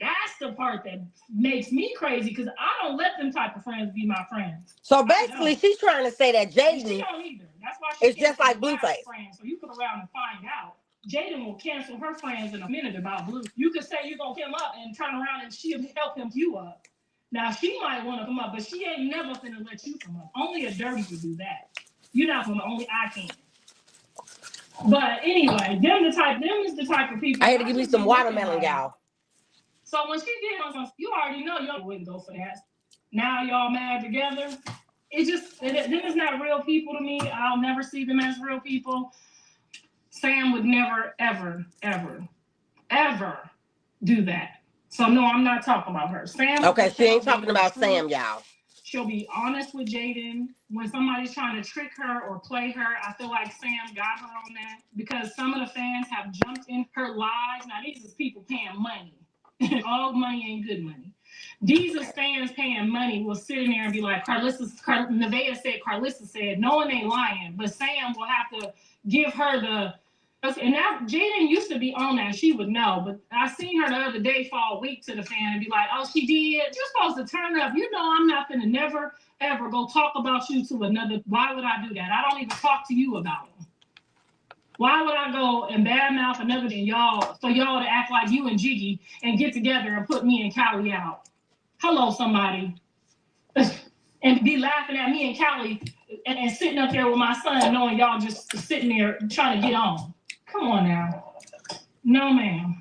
Speaker 3: That's the part that makes me crazy, because I don't let them type of friends be my friends.
Speaker 2: So basically, she's trying to say that Jaidyn.
Speaker 3: She don't either. That's why she's
Speaker 2: just like Blueface.
Speaker 3: So you come around and find out. Jaidyn will cancel her friends in a minute about Blue. You could say you're gonna him up and turn around and she'll help him you up. Now she might want to come up, but she ain't never finna let you come up. Only a dirty would do that. You're not gonna. Only I can. But anyway, them is the type of people.
Speaker 2: I had to give me some watermelon, y'all.
Speaker 3: So when she did on some, you already know y'all wouldn't go for that. Now y'all mad together. It just, them is not real people to me. I'll never see them as real people. Sam would never, ever, ever, ever do that. So no, I'm not talking about her. Sam.
Speaker 2: Okay, she ain't talking about Sam, y'all.
Speaker 3: She'll be honest with Jaidyn. When somebody's trying to trick her or play her, I feel like Sam got her on that, because some of the fans have jumped in her lives. Now these is people paying money. All money ain't good money. These is fans paying money will sit in there and be like, Nevaeh said, Carlissa said, no one ain't lying, but Sam will have to give her the. And that Jaidyn used to be on that, she would know. But I seen her the other day fall weak to the fan and be like, "Oh, she did. You're supposed to turn up. You know, I'm not gonna never ever go talk about you to another. Why would I do that? I don't even talk to you about it." Why would I go and badmouth another than y'all for y'all to act like you and Jiggy and get together and put me and Callie out? Hello, somebody. And be laughing at me and Callie and sitting up there with my son knowing y'all just sitting there trying to get on. Come on now. No, ma'am.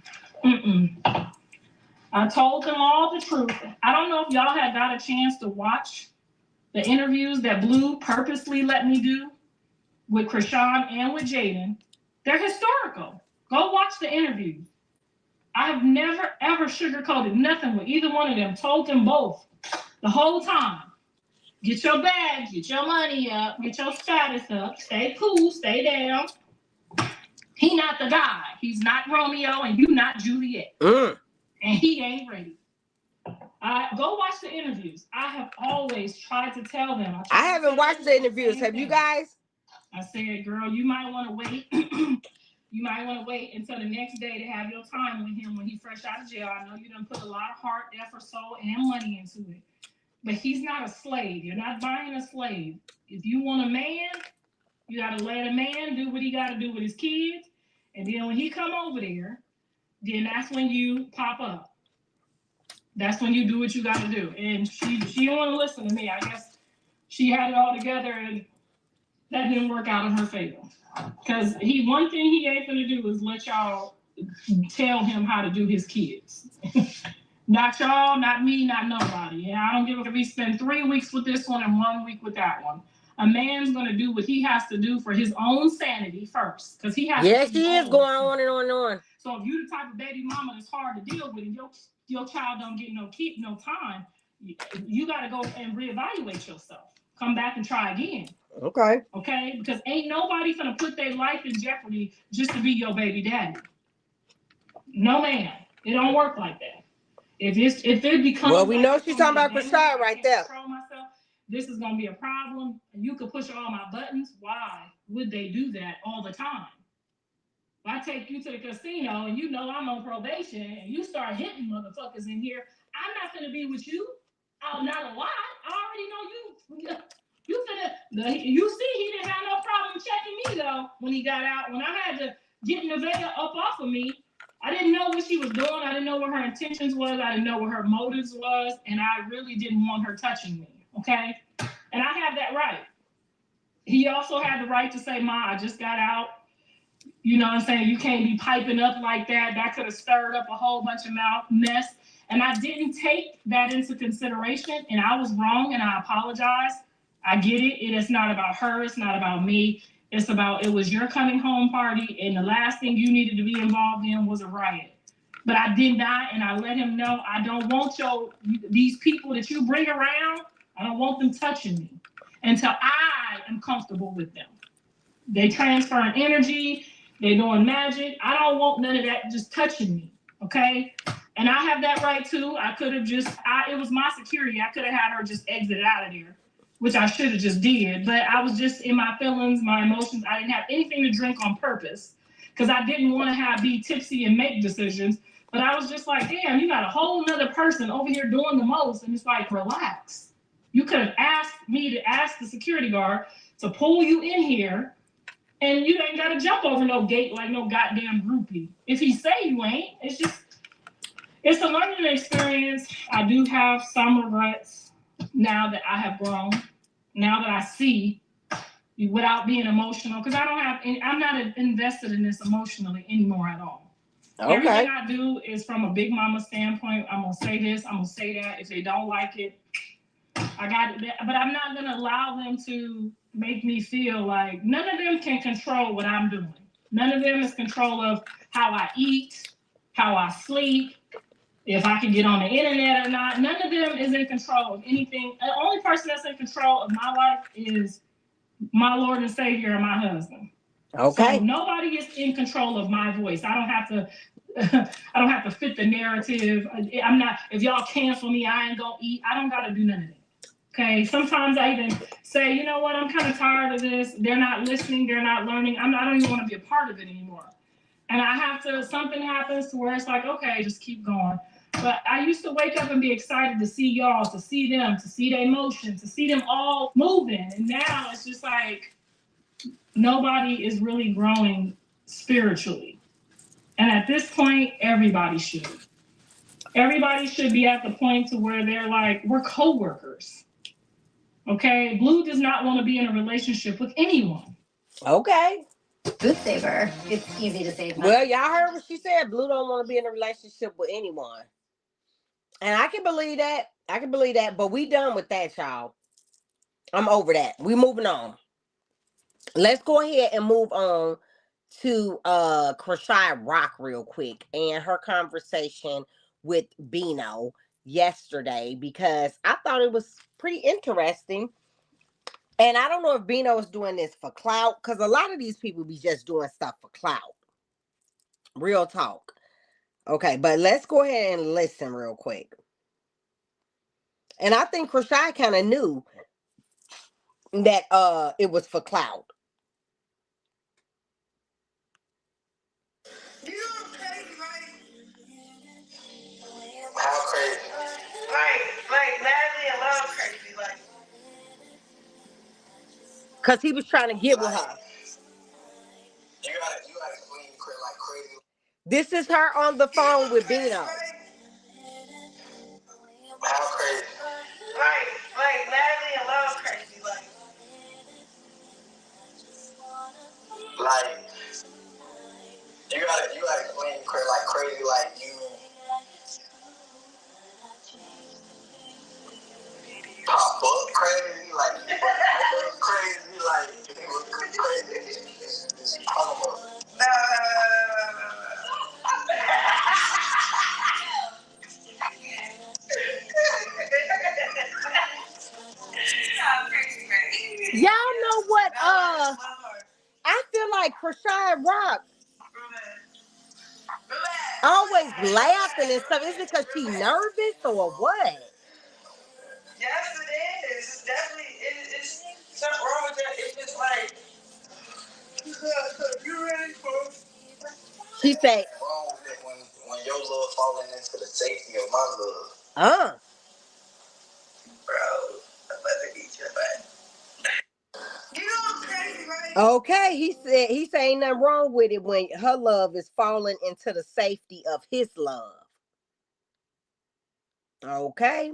Speaker 3: I told them all the truth. I don't know if y'all had got a chance to watch the interviews that Blue purposely let me do with Chrisean and with Jaidyn. They're historical. Go watch the interviews. I've never, ever sugarcoated nothing with either one of them. Told them both the whole time. Get your bag, get your money up, get your status up, stay cool, stay down. He not the guy. He's not Romeo and you not Juliet. And he ain't ready. Go watch the interviews. I have always tried to tell them.
Speaker 2: I haven't watched the interviews. Have you guys?
Speaker 3: I said, girl, you might want to wait. You might want to wait until the next day to have your time with him when he's fresh out of jail. I know you done put a lot of heart, effort, soul, and money into it. But he's not a slave. You're not buying a slave. If you want a man, you got to let a man do what he got to do with his kids. And then when he come over there, then that's when you pop up. That's when you do what you got to do. And she don't want to listen to me. I guess she had it all together and that didn't work out in her favor. Because one thing he ain't gonna do is let y'all tell him how to do his kids. Not y'all, not me, not nobody. And I don't give a if he spend 3 weeks with this one and 1 week with that one. A man's gonna do what he has to do for his own sanity first. Because he has
Speaker 2: Yes, he is going on and on and on.
Speaker 3: So if you the type of baby mama that's hard to deal with and your child don't get no time, you gotta go and reevaluate yourself. Come back and try again.
Speaker 2: Okay.
Speaker 3: Okay? Because ain't nobody gonna put their life in jeopardy just to be your baby daddy. No, ma'am. It don't work like that. If it becomes
Speaker 2: well, we know she's talking about Chrisean right there.
Speaker 3: Control myself, this is gonna be a problem. And you could push all my buttons. Why would they do that all the time? If I take you to the casino and you know I'm on probation and you start hitting motherfuckers in here, I'm not gonna be with you. Oh, not a lot. I already know you. You see, he didn't have no problem checking me though when he got out. When I had to get Nevaeh up off of me, I didn't know what she was doing. I didn't know what her intentions was. I didn't know what her motives was, and I really didn't want her touching me. Okay, and I have that right. He also had the right to say, "Ma, I just got out." You know what I'm saying? You can't be piping up like that. That could have stirred up a whole bunch of mess. And I didn't take that into consideration, and I was wrong, and I apologize. I get it. It is not about her. It's not about me. It's about, it was your coming home party, and the last thing you needed to be involved in was a riot. But I did not, and I let him know, I don't want these people that you bring around, I don't want them touching me until I am comfortable with them. They transferring energy. They doing magic. I don't want none of that just touching me, okay? And I have that right too. I could have it was my security. I could have had her just exit out of there, which I should have just did. But I was just in my feelings, my emotions. I didn't have anything to drink on purpose because I didn't want to be tipsy and make decisions. But I was just like, damn, you got a whole nother person over here doing the most. And it's like, relax. You could have asked me to ask the security guard to pull you in here, and you ain't got to jump over no gate like no goddamn groupie. If he say you ain't, it's a learning experience. I do have some regrets now that I have grown, now that I see without being emotional, because I'm not invested in this emotionally anymore at all. Okay. Everything I do is from a big mama standpoint. I'm going to say this, I'm going to say that. If they don't like it, I got it. But I'm not going to allow them to make me feel like none of them can control what I'm doing. None of them is control of how I eat, how I sleep, if I can get on the internet or not. None of them is in control of anything. The only person that's in control of my life is my Lord and Savior and my husband. Okay. So nobody is in control of my voice. I don't have to fit the narrative. I'm not, if y'all cancel me, I ain't gonna eat. I don't gotta do none of that. Okay. Sometimes I even say, you know what, I'm kind of tired of this. They're not listening, they're not learning. I don't even want to be a part of it anymore. And I have to, something happens to where it's like, okay, just keep going. But I used to wake up and be excited to see y'all, to see them, to see their emotions, to see them all moving. And now it's just like nobody is really growing spiritually. And at this point, everybody should. Everybody should be at the point to where they're like, we're co-workers. Okay? Blue does not want to be in a relationship with anyone.
Speaker 2: Okay.
Speaker 4: Food saver. It's easy to save money.
Speaker 2: Well, y'all heard what she said. Blue don't want to be in a relationship with anyone. And I can believe that. I can believe that. But we done with that, y'all. I'm over that. We moving on. Let's go ahead and move on to Chrisean Rock real quick and her conversation with Bino yesterday, because I thought it was pretty interesting. And I don't know if Bino is doing this for clout, because a lot of these people be just doing stuff for clout. Real talk. Okay, but let's go ahead and listen real quick. And I think Chrisean kind of knew that it was for clout.
Speaker 6: How crazy? Like madly in love crazy, like.
Speaker 2: Cause he was trying to get with her.
Speaker 6: You gotta explain like crazy.
Speaker 2: This is her on the phone with Bino.
Speaker 6: How crazy? Like madly in love crazy, like. Like you gotta explain like crazy, like you pop up crazy, like crazy, like it was crazy. It's horrible. No.
Speaker 2: Y'all know what? I feel like Chrisean Rock always laughing and stuff. Is it because she nervous or what?
Speaker 6: Yes, it is. It's definitely it's something wrong with that. It's just like you ready for?
Speaker 2: She said,
Speaker 6: wrong with it when your love falling into the safety of my love. Bro, I'm about to beat your butt. You know I'm crazy, right?
Speaker 2: Okay, he said ain't nothing wrong with it when her love is falling into the safety of his love. Okay.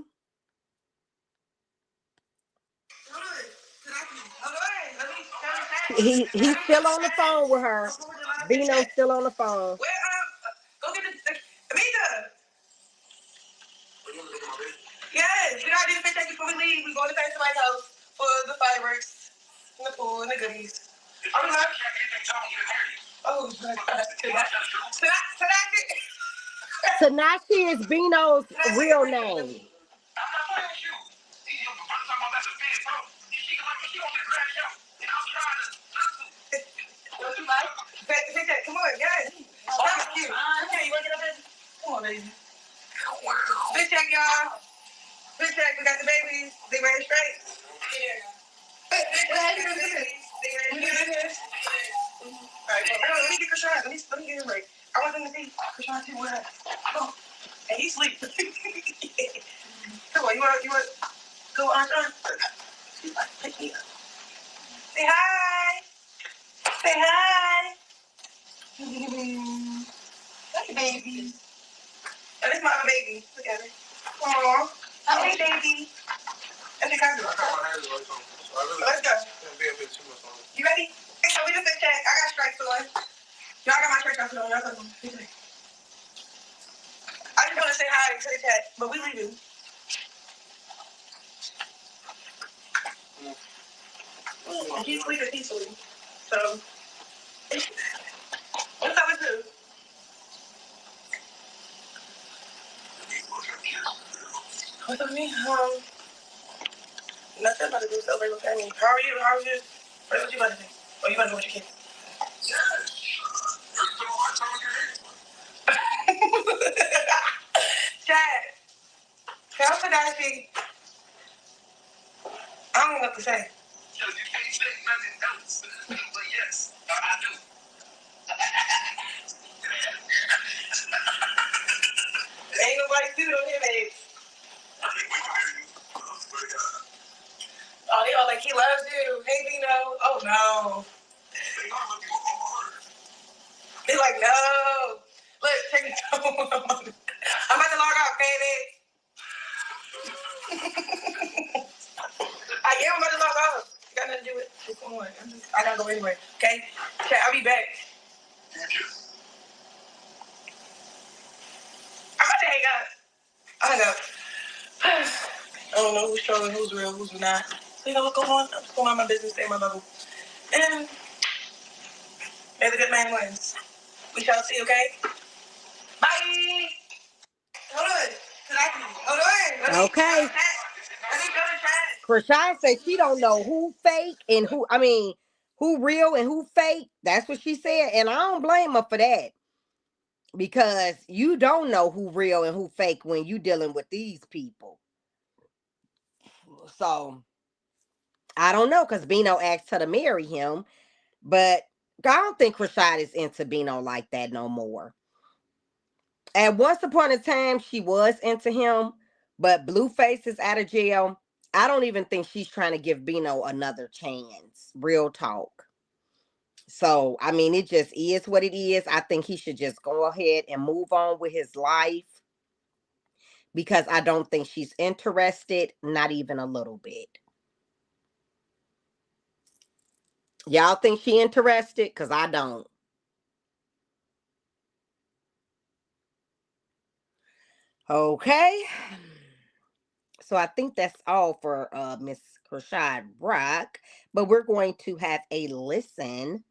Speaker 2: He's still on the phone with her. Bino's still on the phone.
Speaker 6: Where go get the Amita. Yes, we gotta do the fit check before we leave. We go to somebody's house for the fireworks, and the pool, and the goodies. I'm not. Oh,
Speaker 2: Tanashi is Bino's real name.
Speaker 6: Come on, guys. That was cute. Okay, you want to get up there? Come on, baby. Fit check, y'all. Fit check. We got the babies. They wearing straight. Yeah. They wearing straight. Alright, let me get Chrisean. Let me get him right. I want them to see Chrisean too with us. Come on. And he sleep. Come on, you want go on, Sean? Say hi. Say hi. Hey, baby. Oh, this is my other baby. Look at her. Aww. Hey, baby. That's your cousin. I got my hands right on. So let's go. Be a bit too much on it. You ready? So we just check. I got stripes on. Y'all got my church outfit on. Y'all got them. I just want to say hi to the chat, but we leaving. And he's sleeping peacefully. So, what's up with you? What's up with me? Nothing about to do celebrate with family. How are you? How are you? What you about to do? Oh, you about to go with your kids? Yes. Chad, tell Tadashi. I don't know what to say. Because you can't say nothing else. But yes, I do. Ain't nobody sued on him, babe. Oh, they all like, he loves you. Hey, Dino. Oh, no. They are looking for more. like, no. Look, check it out. I'm about to log out, baby. I'm about to log out. Got nothing to do with it. Come on. I gotta go anyway. Okay? Okay, I'll be back. I'm about to hang up. I hung up. I don't know who's trolling, who's real, who's not. So, you know what's going on? I'm just going on my business, stay in my bubble. And may the good man wins. We shall see, okay? Bye! Hold on. Hold on.
Speaker 2: Okay. Chrisean said she don't know who fake and who real and who fake. That's what she said. And I don't blame her for that. Because you don't know who real and who fake when you dealing with these people. So, I don't know, because Bino asked her to marry him. But I don't think Chrisean is into Bino like that no more. At once upon a time, she was into him. But Blueface is out of jail. I don't even think she's trying to give Bino another chance. Real talk. So, I mean, it just is what it is. I think he should just go ahead and move on with his life. Because I don't think she's interested. Not even a little bit. Y'all think she interested? Because I don't. Okay. So I think that's all for Miss Chrisean Brock. But we're going to have a listen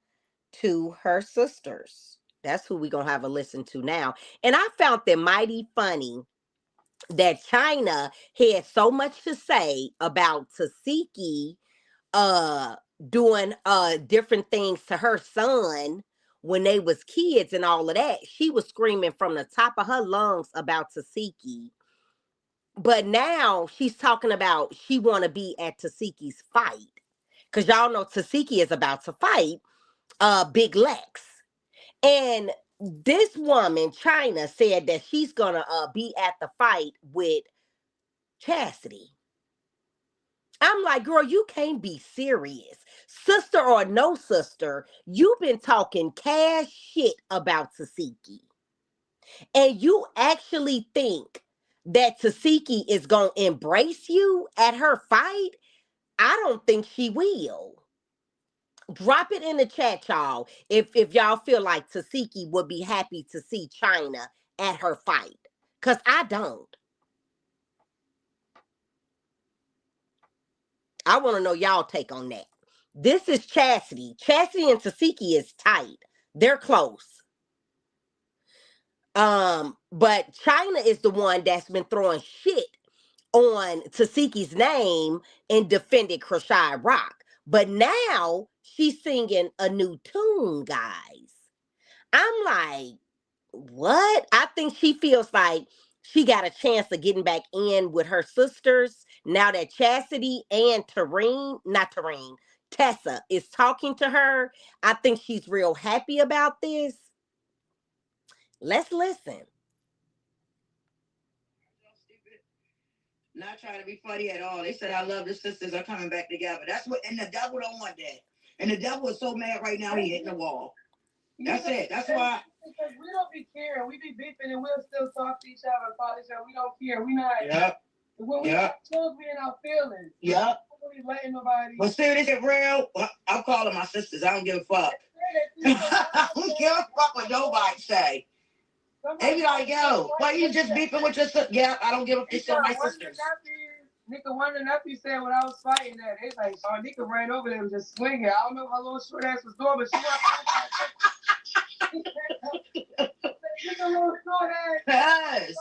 Speaker 2: to her sisters. That's who we're going to have a listen to now. And I found them mighty funny that China had so much to say about Tasiki doing different things to her son when they was kids and all of that. She was screaming from the top of her lungs about Tasiki. But now she's talking about she want to be at Tasiki's fight. Because y'all know Tasiki is about to fight Big Lex. And this woman, China, said that she's going to be at the fight with Chastity. I'm like, girl, you can't be serious. Sister or no sister, you've been talking cash shit about Tasiki. And you actually think that Tasiki is going to embrace you at her fight? I don't think she will. Drop it in the chat, y'all, if y'all feel like Tasiki would be happy to see China at her fight. Because I don't. I want to know y'all take on that. This is Chastity. Chastity and Tasiki is tight. They're close. But China is the one that's been throwing shit on Tasiki's name and defended Chrisean Rock. But now she's singing a new tune, guys. I'm like, what? I think she feels like she got a chance of getting back in with her sisters now that Chastity and Tessa is talking to her. I think she's real happy about this. Let's listen.
Speaker 7: Not trying to be funny at all. They said I love the sisters are coming back together. That's what, and the devil don't want that. And the devil is so mad right now he hitting the wall. That's it. That's why.
Speaker 6: Because we don't be caring. We be beefing and we'll still talk to each other, call each other. We don't care. We not.
Speaker 7: Yep.
Speaker 6: When we have children, we in our feelings.
Speaker 7: Yep.
Speaker 6: We letting nobody.
Speaker 7: But see, this is real. I'm calling my sisters. I don't give a fuck. I don't give a fuck what nobody say. They be like, yo, why you just beefing with your sister? Yeah, I don't give a fuck. My sisters.
Speaker 6: One of the nephews said when I was fighting that, they like, oh, Nika ran over there and just swinging. I don't know how long short ass was doing, but she was Nika little short ass.
Speaker 7: Yes.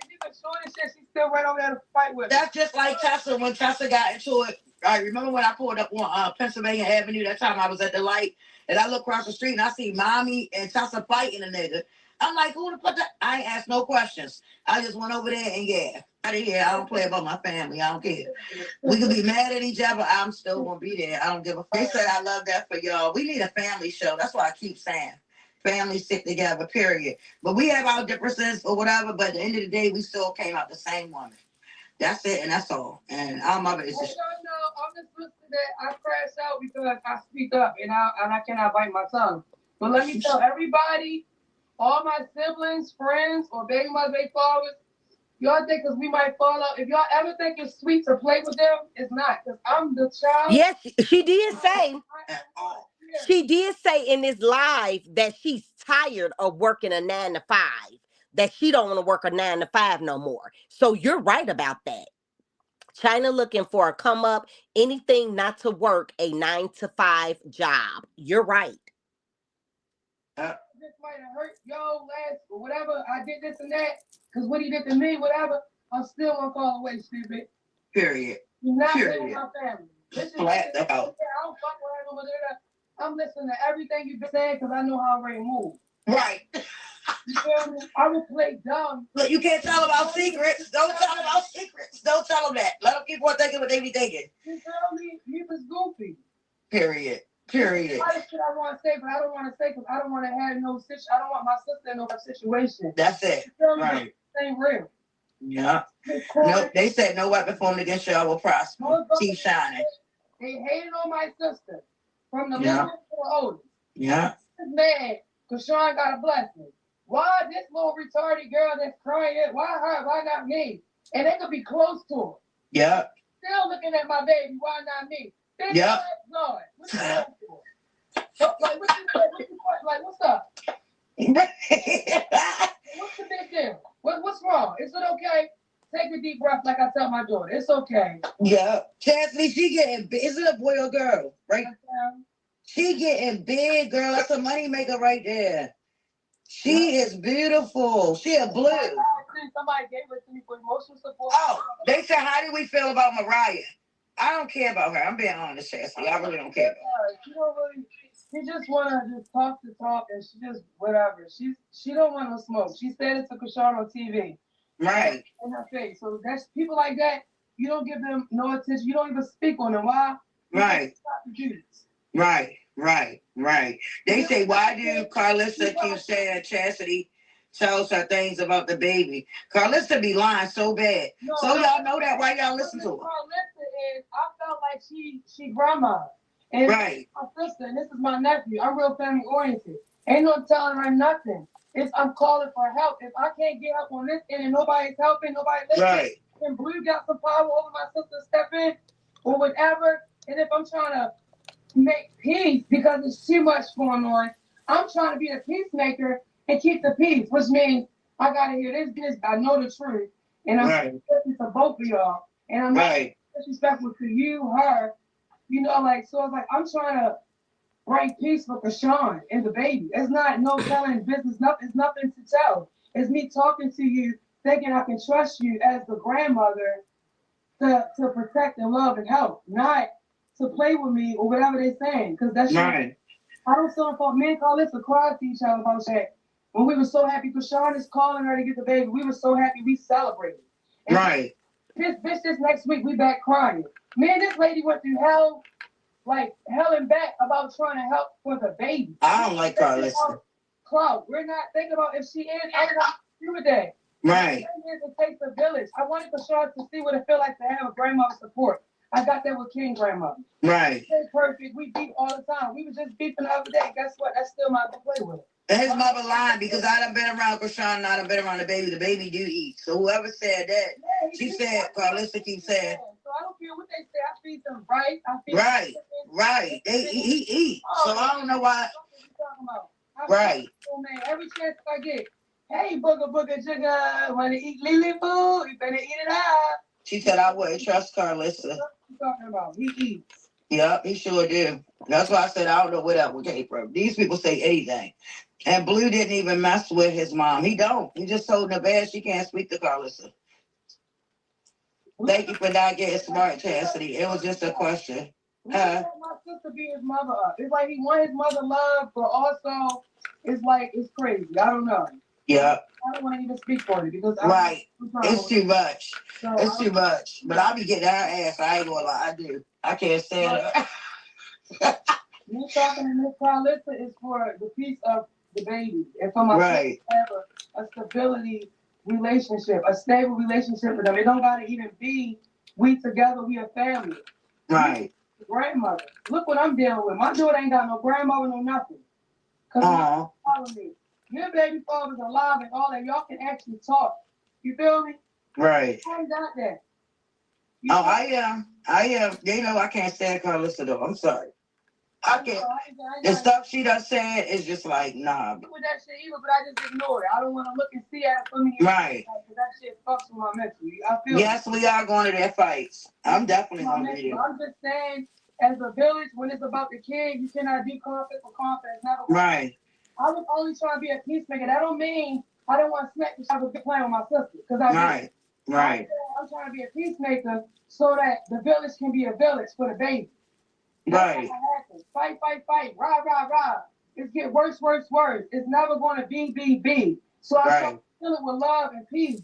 Speaker 6: Nika short and shit, she still ran over there to fight with.
Speaker 7: That's just like Tessa. When Tessa got into it, I remember when I pulled up on Pennsylvania Avenue that time I was at the light, and I look across the street and I see Mommy and Tessa fighting a nigga. I'm like, who the fuck? I ain't asked no questions. I just went over there and out of here. I don't play about my family. I don't care. We could be mad at each other. I'm still gonna be there. I don't give a fuck. They said I love that for y'all. We need a family show. That's why I keep saying families stick together, period. But we have our differences or whatever, but at the end of the day, we still came out the same woman. That's it, and that's all. And our mother is just...
Speaker 6: I'm just listening that I crash out because I speak up and I cannot bite my tongue. But let me tell everybody all my siblings, friends, or baby mothers, baby fathers, y'all think because we might fall out. If y'all ever think it's sweet to play with them, it's not. Because I'm the child.
Speaker 2: Yes, she did say.
Speaker 6: Yeah.
Speaker 2: She did say in this live that she's tired of working a 9 to 5. That she don't want to work a 9 to 5 no more. So you're right about that. China looking for a come up, anything not to work a 9 to 5 job. You're right.
Speaker 6: This might have hurt yo last or whatever. I did this and that because what he did to me, whatever. I'm still gonna call away, stupid.
Speaker 7: Period.
Speaker 6: You're not
Speaker 7: Period.
Speaker 6: with my family. This is
Speaker 7: Flat out.
Speaker 6: I don't fuck with her. I'm listening to everything you've been saying because I know how Ray moves.
Speaker 7: Right.
Speaker 6: You feel me? I would play dumb.
Speaker 7: Look, you can't tell about secrets. Don't tell them about secrets. Don't tell them that. Let them keep on thinking what they be thinking.
Speaker 6: You feel me? He was goofy.
Speaker 7: Period. Period.
Speaker 6: A lot of shit I want to say, but I don't want to say because I don't want to have no situation. I don't want my sister in no situation.
Speaker 7: That's it.
Speaker 6: You feel me?
Speaker 7: Right.
Speaker 6: This ain't real.
Speaker 7: Yeah. No, they said no weapon formed against y'all will prosper. Keep shining.
Speaker 6: They hated on my sister. From the
Speaker 7: Yeah.
Speaker 6: little to the oldest.
Speaker 7: Yeah.
Speaker 6: This man, because Sean got a blessing. Why this little retarded girl that's crying, why her, why not me? And they could be close to her.
Speaker 7: Yeah.
Speaker 6: Still looking at my baby, why not me?
Speaker 7: Yeah.
Speaker 6: Lord, what's you going for? Like, what's up? What's the big deal? What's wrong? Is it okay? Take a deep breath like I tell my daughter. It's okay.
Speaker 7: Yeah. Chastity, she getting big. Is it a boy or girl? Right? She getting big, girl. That's a money maker right there. She is beautiful. She a blue.
Speaker 6: Somebody gave it to me for emotional support.
Speaker 7: Oh, they said, how do we feel about Mariah? I don't care about her. I'm being honest, Chastity. I really don't care about her.
Speaker 6: She don't really. She just wanna just talk to talk, and she just whatever. She don't want no smoke. She said it to Krishan on TV.
Speaker 7: Right.
Speaker 6: In her face. So that's people like that. You don't give them no attention. You don't even speak on them. Why?
Speaker 7: Right. Right. Right. Right. They say, why do Carlissa keep saying Chastity tells her things about the baby? Carlissa be lying so bad.
Speaker 6: No,
Speaker 7: so y'all know that. Why y'all listen to her?
Speaker 6: Carlissa is. I felt like she grandma. And
Speaker 7: right.
Speaker 6: My sister, and this is my nephew. I'm real family oriented. Ain't no telling her nothing. I'm calling for help. If I can't get help on this end and nobody's helping, nobody listening,
Speaker 7: right.
Speaker 6: and Blue got some power over my sister step in or whatever. And if I'm trying to make peace because there's too much going on, I'm trying to be a peacemaker and keep the peace, which means I gotta hear this. I know the truth, and I'm listening to both of y'all, and I'm not disrespectful to you, her. You know, like so. It's like I'm trying to bring peace with Krishan and the baby. It's not no telling business. Nothing. It's nothing to tell. It's me talking to you, thinking I can trust you as the grandmother to protect and love and help, not to play with me or whatever they're saying. Because that's right. I don't still fault. Me and Carlissa cried to each other about that. When we were so happy, Krishan is calling her to get the baby. We were so happy. We celebrated. And this next week we back crying. Man, this lady went through hell. Like hell and back about trying to help for the baby.
Speaker 7: I don't like Carlissa.
Speaker 6: Cloud. We're not thinking about if she is. I don't agree with that.
Speaker 7: Right.
Speaker 6: It takes a village. I wanted Krishan to see what it feel like to have a grandmother support. I got that with King grandmother.
Speaker 7: Right.
Speaker 6: It's perfect. We beef all the time. We were just beefing the other day. Guess what? That's still my play with.
Speaker 7: And his mother lying because I done been around Krishan and I done been around the baby. The baby do eat. So whoever said that, she said, Carlissa keeps saying.
Speaker 6: So I don't care what they say. I feed them right.
Speaker 7: Right. He eat. So I don't know why. Right.
Speaker 6: Oh man, every chance I get, hey booger sugar, wanna eat lily food? You better eat it up.
Speaker 7: She said I wouldn't trust Carlissa.
Speaker 6: What you talking about? He eats.
Speaker 7: Yep, he sure do. That's why I said I don't know where that one came from. These people say anything. And Blue didn't even mess with his mom. He don't. He just told her bad she can't speak to Carlissa. Thank you for not getting smart, Chastity. It was just a question.
Speaker 6: My sister beat his mother up. It's like he want his mother love, but also it's like it's crazy. I don't know.
Speaker 7: Yeah.
Speaker 6: I don't want to even speak for it because
Speaker 7: it's too much. So it's too much. But I'll be getting her ass. I ain't gonna lie. I do. I can't stand her.
Speaker 6: Me talking to Miss Carlissa is for the peace of the baby and for my sister to have a stability relationship, a stable relationship with them. It don't gotta even be we together, we a family.
Speaker 7: Right.
Speaker 6: Grandmother. Look what I'm dealing with. My daughter ain't got no grandmother, no nothing. Cause follow me. Your baby father's alive and all that. Y'all can actually talk. You feel me?
Speaker 7: Right.
Speaker 6: I got that.
Speaker 7: I am. You know, I can't stand Carlissa though. I'm sorry. I can't. The stuff she done said is just like, nah.
Speaker 6: With that shit either, but I just ignore it. I don't want to look and see at it for me.
Speaker 7: Right.
Speaker 6: Because that shit fucks with my mental. I feel
Speaker 7: yes, we are going to their fights. I'm definitely going to be there.
Speaker 6: I'm just saying, as a village, when it's about the kid, you cannot do conflict for conflict. Never.
Speaker 7: Right.
Speaker 6: I was only trying to be a peacemaker. That don't mean I don't want to smack the shit with playing with my sister. Because
Speaker 7: Right. Right.
Speaker 6: I'm trying to be a peacemaker so that the village can be a village for the baby.
Speaker 7: Right.
Speaker 6: Fight, rah, rah, rah. It's get worse. It's never going to be. So I try to fill it with love and peace.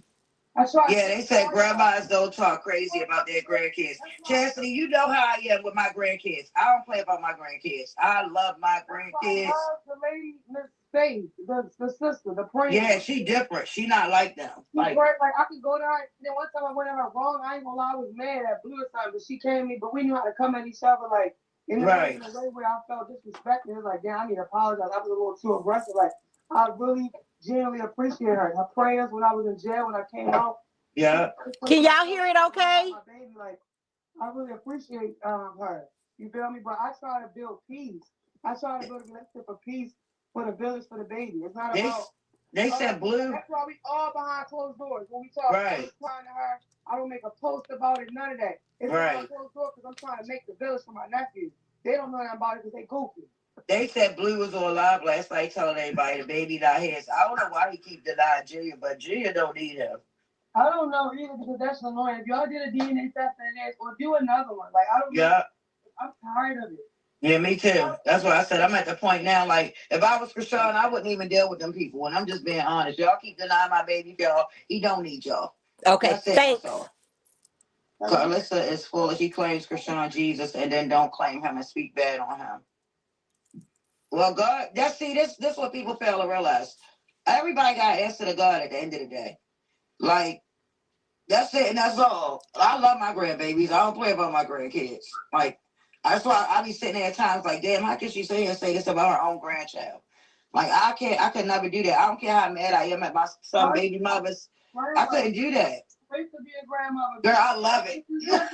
Speaker 7: They said grandmas don't talk crazy about their grandkids. Chastity, you know how I am with my grandkids. I don't play about my grandkids. I love my grandkids.
Speaker 6: I love the lady, Miss Faith, the sister, the prayer.
Speaker 7: Yeah, she different. She not like them.
Speaker 6: Like I could go down. Then one time I went in her wrong. I ain't gonna lie, I was mad at Blue or something, but she came to me. But we knew how to come at each other like in a way where I felt disrespected. It was like, damn, I need to apologize. I was a little too aggressive. Like I really genuinely appreciate her. Her prayers when I was in jail, when I came out.
Speaker 7: Yeah.
Speaker 2: Can y'all hear it okay?
Speaker 6: My baby, like, I really appreciate her. You feel me? But I try to build peace. I try to build a relationship of peace for the village, for the baby. It's not about.
Speaker 7: They said Blue.
Speaker 6: That's why we all behind closed doors. When we talk, I'm trying to her. I don't make a post about it. None of that. It's behind closed doors because I'm trying to make the village for my nephew. They don't know nothing about it because they goofy.
Speaker 7: They said Blue was on live last night telling everybody the baby not his. I don't know why he keep denying Junior, but Junior don't need him.
Speaker 6: I don't know either because that's annoying. If y'all did a DNA test and this, or do another one. Like I don't know.
Speaker 7: Yeah.
Speaker 6: I'm tired of it.
Speaker 7: Yeah, me too. That's what I said. I'm at the point now, like, if I was Chrisean, I wouldn't even deal with them people. And I'm just being honest. Y'all keep denying my baby, y'all. He don't need y'all.
Speaker 2: Okay, thanks.
Speaker 7: Carlissa is full. He claims Chrisean Jesus and then don't claim him and speak bad on him. Well, God, this what people fail to realize. Everybody got to answer to God at the end of the day. Like, that's it and that's all. I love my grandbabies. I don't play about my grandkids. Like, that's why I be sitting there at times like, damn, how can she sit here and say this about her own grandchild? Like, I could never do that. I don't care how mad I am at my son baby mothers. I couldn't do that.
Speaker 6: Wait to be a grandmother.
Speaker 7: Girl, I love it.
Speaker 6: My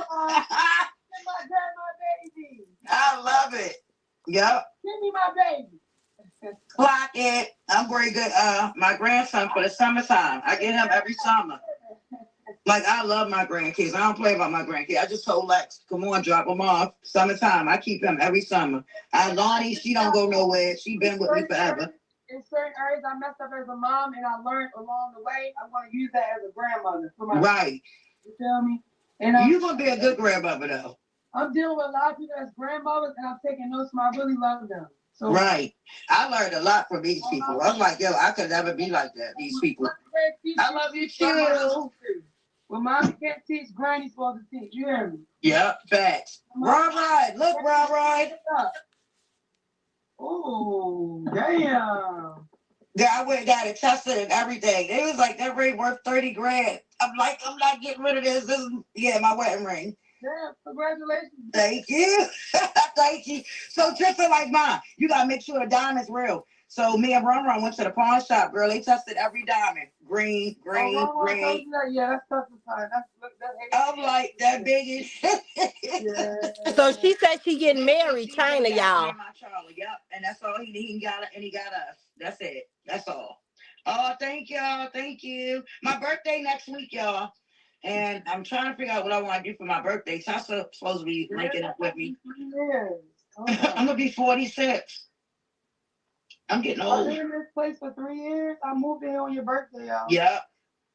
Speaker 6: baby.
Speaker 7: I love it. Yep.
Speaker 6: Give me my baby.
Speaker 7: Clock it. I'm very good. My grandson for the summertime. I get him every summer. Like, I love my grandkids. I don't play about my grandkids. I just told Lex, come on, drop them off. Summertime. I keep him every summer. Lonnie, she don't go nowhere. She been with me forever.
Speaker 6: In certain areas, I messed up as a mom, and I learned along the way. I'm going to use that as a grandmother for my
Speaker 7: right.
Speaker 6: You feel me? And
Speaker 7: you're going to be a good grandmother, though.
Speaker 6: I'm dealing with a lot of people as grandmothers, and I'm taking notes from I really love them. So,
Speaker 7: right. I learned a lot from these people. I'm like, yo, I could never be like that, these people. I love you, too.
Speaker 6: When mommy can't teach, granny's supposed to teach. You hear me?
Speaker 7: Yep, facts. Right. Look, right.
Speaker 6: Oh, damn.
Speaker 7: Yeah, I went and got it tested and everything. It was like, that ring worth 30 grand. I'm like, I'm not getting rid of this. This is, my wedding ring.
Speaker 6: Yeah, congratulations.
Speaker 7: Thank you. Thank you. So just like mine, you got to make sure the diamond's real. So me and Ron went to the pawn shop, girl. They tested every diamond. Green.
Speaker 6: Yeah, that's fine.
Speaker 7: I'm like, that big as
Speaker 6: yeah.
Speaker 2: So she said she getting married, China, y'all.
Speaker 7: Yep, and that's all he got, and he got us. That's it. That's all. Oh, thank y'all. Thank you. My birthday next week, y'all. And I'm trying to figure out what I want to do for my birthday. Tassa's supposed to be linking up with me. I'm going to be 46. I'm getting old.
Speaker 6: I've been in this place for 3 years. I moved in here on your birthday, y'all.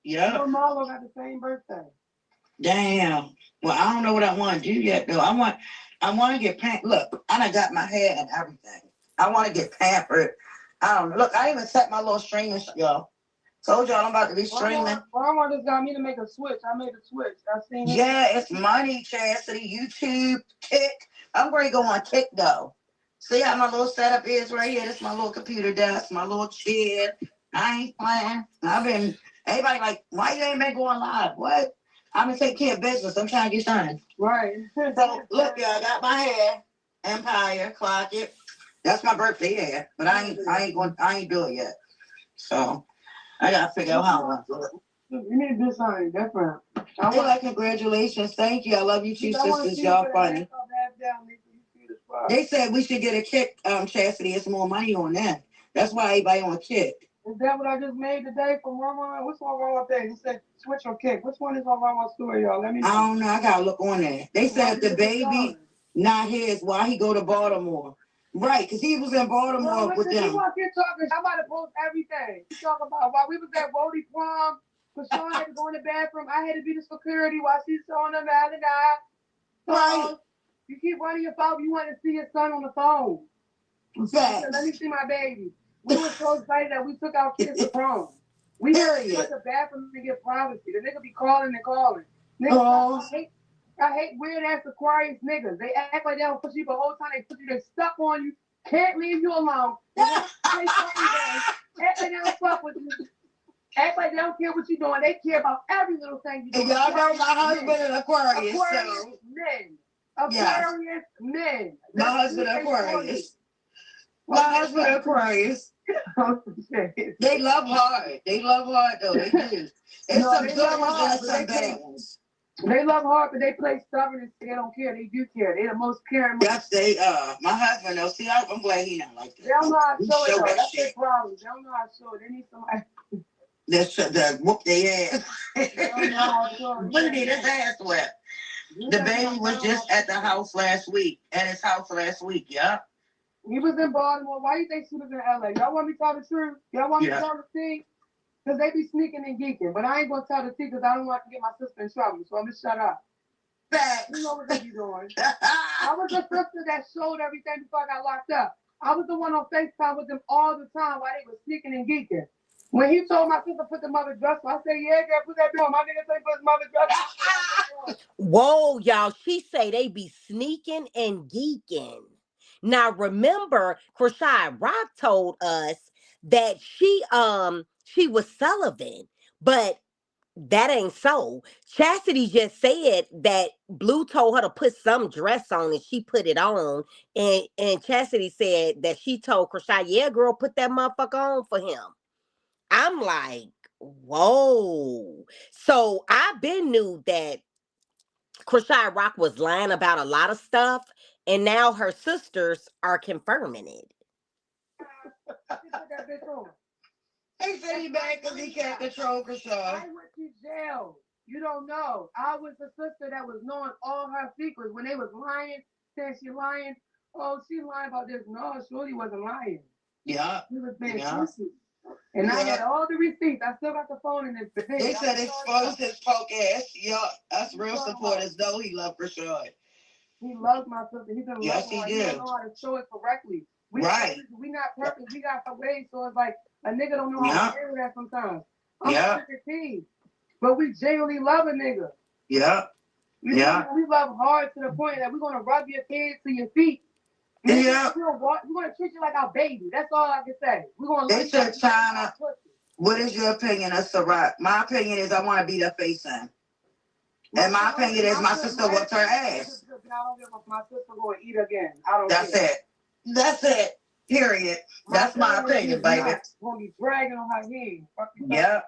Speaker 7: Yep.
Speaker 6: So Marlo got the same birthday.
Speaker 7: Damn. Well, I don't know what I want to do yet, though. I want to get pampered. Look, I done got my hair and everything. I want to get pampered. I don't know. Look, I even set my little streaming, y'all. Told y'all I'm about to be streaming.
Speaker 6: Well, just got me to make a switch. I made a switch. I seen it.
Speaker 7: Yeah, it's money, Chastity. YouTube, Kick. I'm going to go on Kick, though. See how my little setup is right here? This is my little computer desk, my little chair. I ain't playing. Everybody like, why you ain't been going live? What? I'm going to take care of business. I'm trying to get done.
Speaker 6: Right.
Speaker 7: So, look, y'all, I got my hair. Empire, clock it. That's my birthday hair. But I ain't do it yet. So I gotta figure out how I do it.
Speaker 6: You need to do something different.
Speaker 7: They like, congratulations, thank you. I love you two sisters. Y'all funny. They said we should get a kick, Chastity. It's more money on that. That's why everybody on a kick.
Speaker 6: Is that what I just made today from Mama? What's on Mama thing? It said switch or kick. Which one is on Mama's story, y'all? Let me know.
Speaker 7: I don't know. I gotta look on that. They said the baby not his. Why he go to Baltimore? Right, because he was in Baltimore with them.
Speaker 6: I'm about to post everything. Talk about while we was at Wody prom. Chrisean had to go in the bathroom. I had to be the security while she's showing them how to die.
Speaker 7: Right.
Speaker 6: You keep running your phone. You want to see your son on the phone.
Speaker 7: Facts.
Speaker 6: Let me see my baby. We were so excited that we took our kids to prom. We had to go to the bathroom to get privacy. The nigga be calling and calling. Niggas, I hate weird ass Aquarius niggas. They act like they don't push you, but the whole time they push you, they stuck on you, can't leave you alone. They act like they don't fuck with you. Act like they don't care what you're doing. They care about every little thing you do.
Speaker 7: And y'all know my husband is Aquarius.
Speaker 6: Aquarius men. Aquarius men.
Speaker 7: My husband Aquarius. My husband Aquarius. They love hard. They love hard though. They do. It's some good ones and some bad ones.
Speaker 6: They love hard, but they play stubborn and they don't care. They do care. They the most caring.
Speaker 7: Yes, they my husband though. See, I'm glad he not like that.
Speaker 6: They don't know how to show it though. That's their problem. They don't know how to show it. They need somebody.
Speaker 7: That whoop their ass.
Speaker 6: They don't know how to show it.
Speaker 7: What did his ass whip? The baby was just at the house last week. At his house last week, yeah.
Speaker 6: He was in Baltimore. Why do you think she was in LA? Y'all want me to tell the truth? Y'all want me to tell the truth? Because they be sneaking and geeking. But I ain't going to tell the truth because I don't want to get my sister in trouble. So I'm going to shut up.
Speaker 7: Facts.
Speaker 6: You know what they be doing. I was the sister that showed everything before I got locked up. I was the one on FaceTime with them all the time while they were sneaking and geeking. When he told my sister put the mother dress on, I said, yeah, girl, put that on. My nigga said put his mother dress on.
Speaker 2: Whoa, y'all. She say they be sneaking and geeking. Now remember, Chrisean Rock told us that she was celibate, but that ain't so. Chastity just said that Blue told her to put some dress on and she put it on. And Chastity said that she told Chrisean, yeah, girl, put that motherfucker on for him. I'm like, whoa. So I been knew that Chrisean Rock was lying about a lot of stuff, and now her sisters are confirming it.
Speaker 7: He said he mad because he can't control Chrisean.
Speaker 6: I went to jail. You don't know. I was the sister that was knowing all her secrets. When they was lying, saying she lying. Oh, she lying about this. No, Shorty wasn't lying.
Speaker 7: Yeah.
Speaker 6: She was being truthful. And I had all the receipts. I still got the phone in this debate.
Speaker 7: They said expose his poke ass. Yeah, us real supporters know he loved Chrisean.
Speaker 6: He loves my sister. He's in love with her. He don't know how to show it correctly. We not perfect. We got our ways. So it's like a nigga don't know how to handle that sometimes. I'm a team. But we genuinely love a nigga.
Speaker 7: Yeah.
Speaker 6: We love hard to the point that we're going to rub your kids to your feet.
Speaker 7: Yeah.
Speaker 6: We're going to treat you like our baby. That's all I can say. We're going to
Speaker 7: They said, China, what is your opinion of Ciroc? My opinion is I want to be the face in. And my opinion is my sister whooped her ass.
Speaker 6: I don't give a my sister going to eat again. I don't
Speaker 7: That's
Speaker 6: care.
Speaker 7: it. That's it. Period. That's my opinion, baby.
Speaker 6: Going to be dragging on her head.
Speaker 7: Yeah.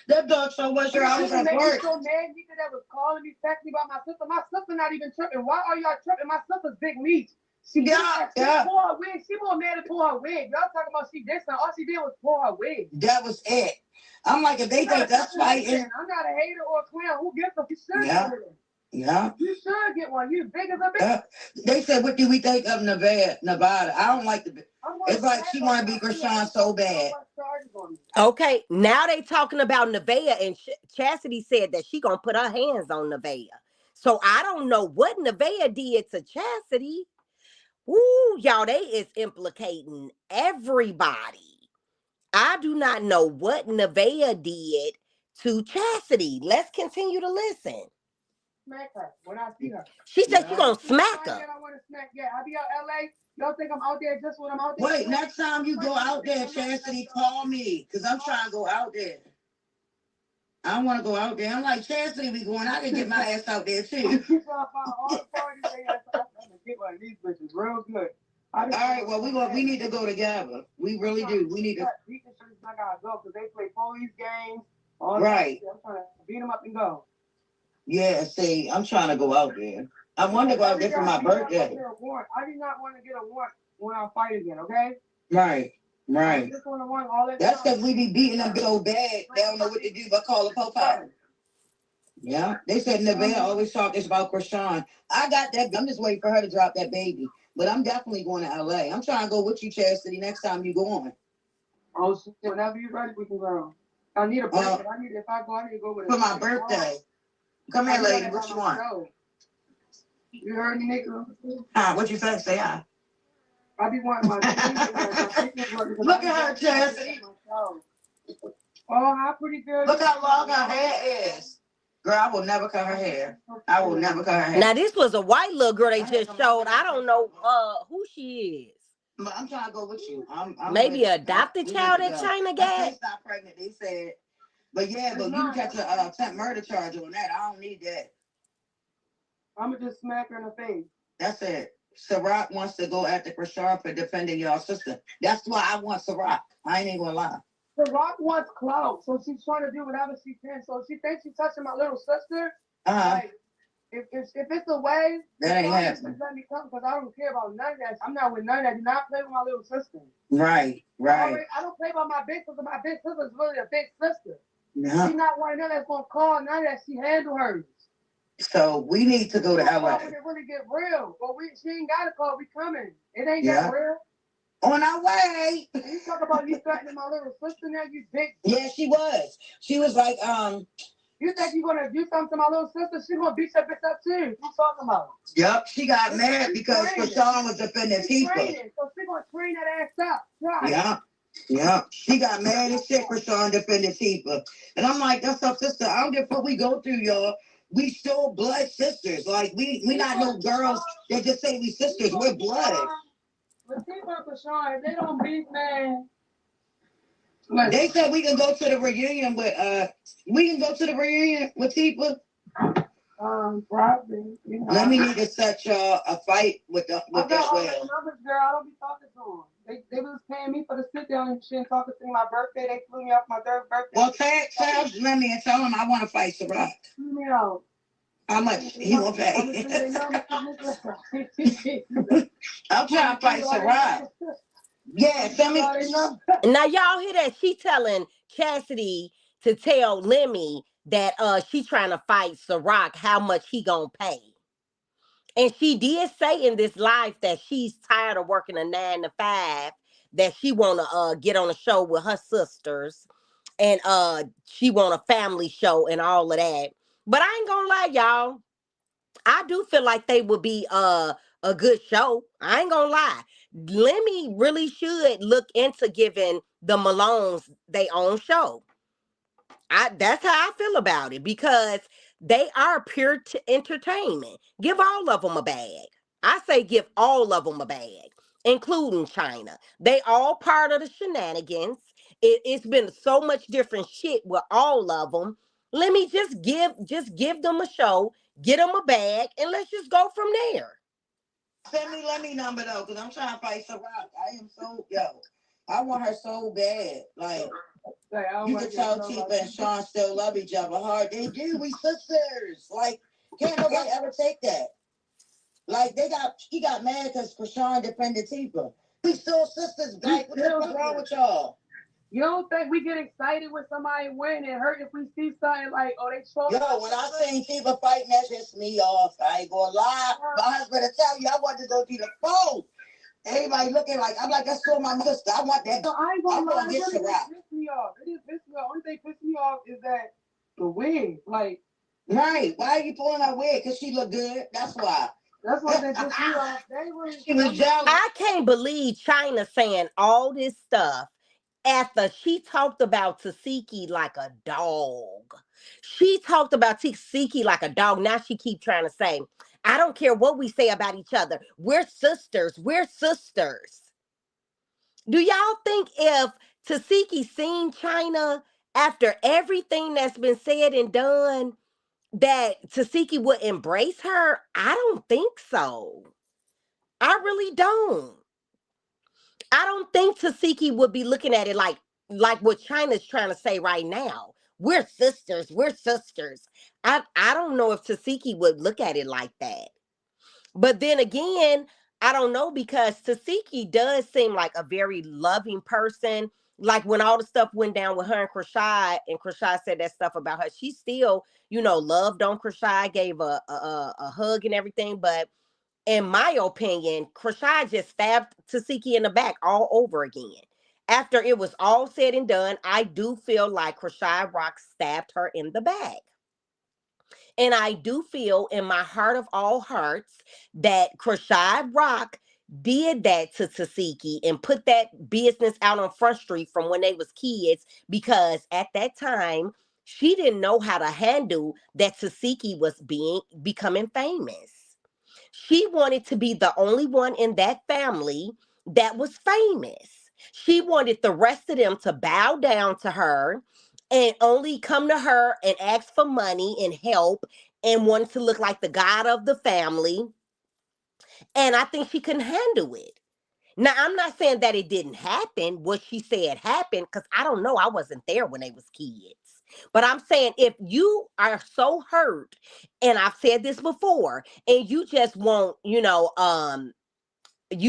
Speaker 7: That dog so much your hours at work.
Speaker 6: So mad, nigga that was calling me, texting me about my sister. My sister not even tripping. Why are y'all tripping? My sister's big meat. She pull her wig. She more mad to pull her wig. Y'all talking about she did something. All she did was pull her wig.
Speaker 7: That was it. I'm like, if they think that's right.
Speaker 6: I'm not a hater or a clown. Who gives a shit?
Speaker 7: Yeah.
Speaker 6: You should get one. You big as a bitch.
Speaker 7: They said, what do we think of Nevada? I don't like the. It's like she want to be Chrisean so bad.
Speaker 2: Okay, now they talking about Nevaeh, and Chastity said that she gonna put her hands on Nevaeh. So I don't know what Nevaeh did to Chastity. Woo, y'all, they is implicating everybody. I do not know what Nevaeh did to Chastity. Let's continue to listen.
Speaker 6: Smack her when I see her.
Speaker 2: She said she gonna smack her.
Speaker 6: I want to smack. Yeah, I be out LA. Y'all think I'm out there just when I'm out there?
Speaker 7: Wait, next time you go out there, Chastity, call me, because I'm trying to go out there. I want to go out there. I'm like, Chastity, we going. I can get my ass out there, too.
Speaker 6: I'm trying to find all the parties they have. I'm going to get one of these bitches real good.
Speaker 7: All right, well, we need to go together. We really do. We need to.
Speaker 6: I gotta go because they play police games. All
Speaker 7: right.
Speaker 6: I'm trying to beat them up and go.
Speaker 7: Yeah, see, I'm trying to go out there. I want to go out there for my birthday.
Speaker 6: I do not want to get a warrant when I fight again, okay?
Speaker 7: Right, right.
Speaker 6: I just want to want all that.
Speaker 7: That's because we be beating them so bad, they don't know what to do but call the Popeye. Yeah, they said Nevaeh always talk this about Chrisean. I got that. I'm just waiting for her to drop that baby. But I'm definitely going to LA. I'm trying to go with you, Chastity, next time you go on.
Speaker 6: Oh, shit. Whenever you're ready, we can go. I need a break. If I go, I need to go with
Speaker 7: for my birthday. Come here, lady. What you want?
Speaker 6: You heard me, nigga?
Speaker 7: What you say? Say hi.
Speaker 6: I be wanting my
Speaker 7: Look at her, Chastity.
Speaker 6: Oh, how pretty girl.
Speaker 7: Look how long her hair is. Girl, I will never cut her hair. I will never cut her hair.
Speaker 2: Now, this was a white little girl they just showed. I don't know who she is.
Speaker 7: But I'm trying to go with you. I'm
Speaker 2: maybe an adopted child that China got.
Speaker 7: I can't stop pregnant, they said. But yeah, but you can catch a attempt murder charge on that. I don't need that.
Speaker 6: I'm going to just smack her in the face.
Speaker 7: That's it. Ciroc wants to go after Chrisean for defending y'all sister. That's why I want Ciroc. I ain't even gonna lie.
Speaker 6: Ciroc wants clout, so she's trying to do whatever she can. So she thinks she's touching my little sister. Like, if it's a way,
Speaker 7: that ain't happening.
Speaker 6: Let me come because I don't care about none of that. I'm not with none of that. Do not play with my little sister.
Speaker 7: Right, right.
Speaker 6: I don't play about my big sister. My big sister is really a big sister.
Speaker 7: Yeah.
Speaker 6: She's not one of them that's gonna call none of that. She handle hers.
Speaker 7: So we need to go to LA.
Speaker 6: When it really get real, but she ain't gotta call. We coming. It ain't that real.
Speaker 7: On our way.
Speaker 6: You talk about you threatening my little sister now, you big.
Speaker 7: Yeah, she was. She was like,
Speaker 6: you think you're gonna do something to my little sister? She's gonna beat your bitch up too. What you talking about?
Speaker 7: Yep, she got mad because Chrisean was defending people.
Speaker 6: So she's gonna train that ass up. Right.
Speaker 7: Yeah. Yeah, she got mad as shit. Chrisean defending people, and I'm like, that's her sister. I don't give a fuck we go through, y'all. We still blood sisters. Like we not no girls that just say we sisters. We're blood.
Speaker 6: But people, Chrisean, if they don't beat, man.
Speaker 7: They said we can go to the reunion with Tifa.
Speaker 6: Probably. You know.
Speaker 7: Let me need to set y'all a fight with that whale.
Speaker 6: Girl, I don't be talking to them. They was paying me for the sit down and shit and talking to me my birthday. They flew me off my third birthday.
Speaker 7: Well, tell Lemmy and tell him I want to fight Ciroc.
Speaker 6: Flew me out.
Speaker 7: How much he gonna pay? I'm trying to fight Ciroc. Yeah, tell me.
Speaker 2: Now y'all hear that? She telling Chastity to tell Lemmy that she trying to fight Ciroc how much he gonna pay. And she did say in this live that she's tired of working a 9 to 5, that she wanna get on a show with her sisters, and she want a family show and all of that. But I ain't gonna lie, y'all. I do feel like they would be a good show. I ain't gonna lie. Lemmy really should look into giving the Malones their own show. That's how I feel about it, because they are pure entertainment. Give all of them a bag. I say give all of them a bag, including China. They all part of the shenanigans. It's been so much different shit with all of them. Let me just give them a show, get them a bag, and let's just go from there.
Speaker 7: Send me Lemmy number though, because I'm trying to fight Ciroc. I want her so bad. Like you can tell Tifa and Sean still love each other hard. They do. We sisters. Like can't nobody ever take that. Like he got mad because Chrisean defended Tifa. We still sisters. Like what the fuck wrong with y'all?
Speaker 6: You don't think we get excited when somebody win and hurt if we see something like, oh, they trolling?
Speaker 7: Yo, when I seen Tifa fighting, that pissed me off. I ain't gonna lie. My husband will tell you I want to go to the phone. Everybody looking like, I'm like, that's still my sister. I want that.
Speaker 6: So I ain't gonna lie.
Speaker 7: It really
Speaker 6: pissed me off. It just pissed me off. Only thing pissed me off is that the wig. Like,
Speaker 7: right. Why are you pulling her wig? Because she look good. That's why.
Speaker 6: That's why they pissed me off.
Speaker 7: She was jealous.
Speaker 2: I can't believe China saying all this stuff after she talked about Tasiki like a dog. She talked about Tasiki like a dog. Now she keep trying to say, I don't care what we say about each other. We're sisters. We're sisters. Do y'all think if Tasiki seen China after everything that's been said and done, that Tasiki would embrace her? I don't think so. I really don't. don't think Tasiki would be looking at it like what China's trying to say right now. We're sisters. We're sisters. I don't know if Tasiki would look at it like that. But then again, I don't know because Tasiki does seem like a very loving person. Like when all the stuff went down with her and Krishad said that stuff about her, she still, loved on Krishad, gave a hug and everything. But in my opinion, Krishad just stabbed Tasiki in the back all over again. After it was all said and done, I do feel like Krishad Rock stabbed her in the back. And I do feel in my heart of all hearts that Krishad Rock did that to Tasiki and put that business out on Front Street from when they was kids, because at that time she didn't know how to handle that Tasiki was becoming famous. She wanted to be the only one in that family that was famous. She wanted the rest of them to bow down to her and only come to her and ask for money and help and wanted to look like the god of the family. And I think she couldn't handle it. Now, I'm not saying that it didn't happen, what she said happened, because I don't know. I wasn't there when they was kids. But I'm saying if you are so hurt, and I've said this before, and you just want, you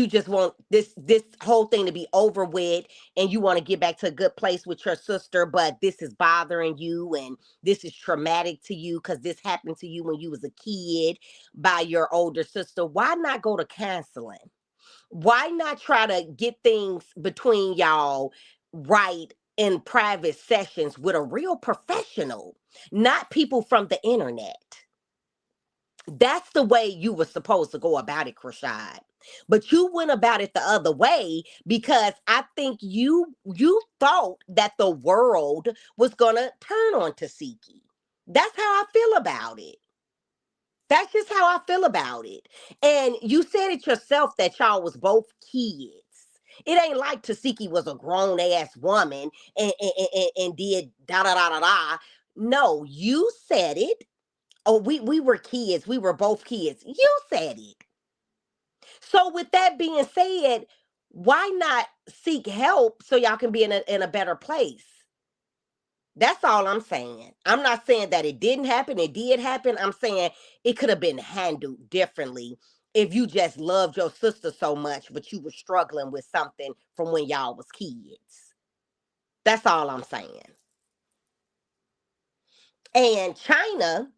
Speaker 2: just want this whole thing to be over with, and you want to get back to a good place with your sister, but this is bothering you and this is traumatic to you because this happened to you when you was a kid by your older sister, why not go to counseling? Why not try to get things between y'all right in private sessions with a real professional, not people from the internet? That's the way you were supposed to go about it, Krishad. But you went about it the other way because I think you thought that the world was gonna turn on Tasiki. That's how I feel about it. That's just how I feel about it. And you said it yourself that y'all was both kids. It ain't like Tasiki was a grown ass woman and did da da da da da. No, you said it. Oh, we were kids. We were both kids. You said it. So with that being said, why not seek help so y'all can be in a better place? That's all I'm saying. I'm not saying that it didn't happen. It did happen. I'm saying it could have been handled differently if you just loved your sister so much, but you were struggling with something from when y'all was kids. That's all I'm saying. And China,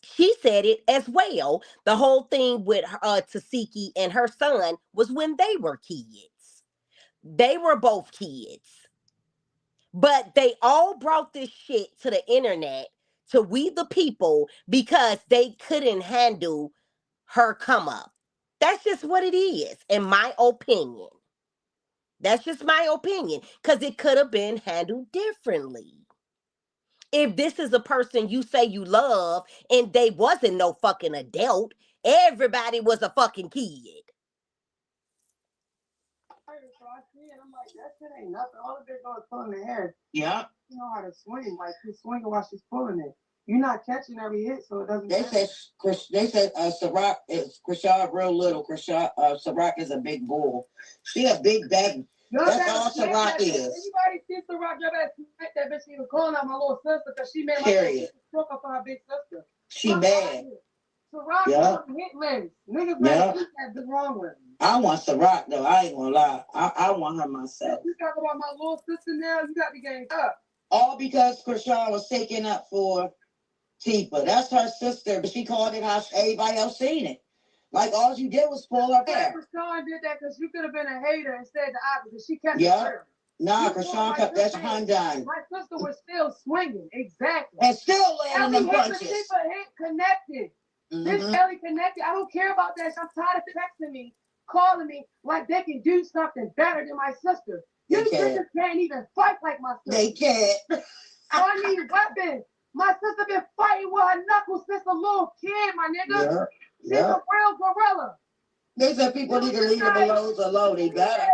Speaker 2: she said it as well. The whole thing with Tasiki and her son was when they were kids. They were both kids. But they all brought this shit to the internet, to we the people, because they couldn't handle her come up. That's just what it is, in my opinion. That's just my opinion. Because it could have been handled differently. If this is a person you say you love and they wasn't no fucking adult, everybody was a fucking kid.
Speaker 6: So I see it, I'm like, that shit ain't nothing. All the bitch is pulling the hair.
Speaker 7: Yeah.
Speaker 6: You know how to swing, like she's swinging while she's pulling it. You're not catching every hit, so it doesn't.
Speaker 7: They said Sarak is Krishad real little. Sarak is a big bull. She a big baby. That's all Sarak is.
Speaker 6: Anybody see Sarak, y'all better smack that bitch. Even calling out my little sister because she made my little stroke up for her big sister.
Speaker 7: She mad.
Speaker 6: Sarak is hit list. Niggas better keep that wrong with me.
Speaker 7: I want Sarak though. I ain't gonna lie. I want her myself.
Speaker 6: You talk about my little sister now. You got the game up.
Speaker 7: All because Krishan was taking up for Tifa. That's her sister, but she called it how everybody else seen it. Like all you did was pull her hair.
Speaker 6: Krishan did that because you could have been a hater and said the opposite. She kept
Speaker 7: her. Nah, Krishan kept that undone.
Speaker 6: My sister was still swinging, exactly,
Speaker 7: and still landing them punches.
Speaker 6: Tifa hit connected. This Ellie connected. I don't care about that. I'm tired of texting me, calling me like they can do something better than my sister. You sisters can't even fight like my sister.
Speaker 7: They can't.
Speaker 6: I need weapons. My sister been fighting with her knuckles since a little kid, my nigga. She's a real gorilla.
Speaker 7: They said people need to leave the belows alone. They better.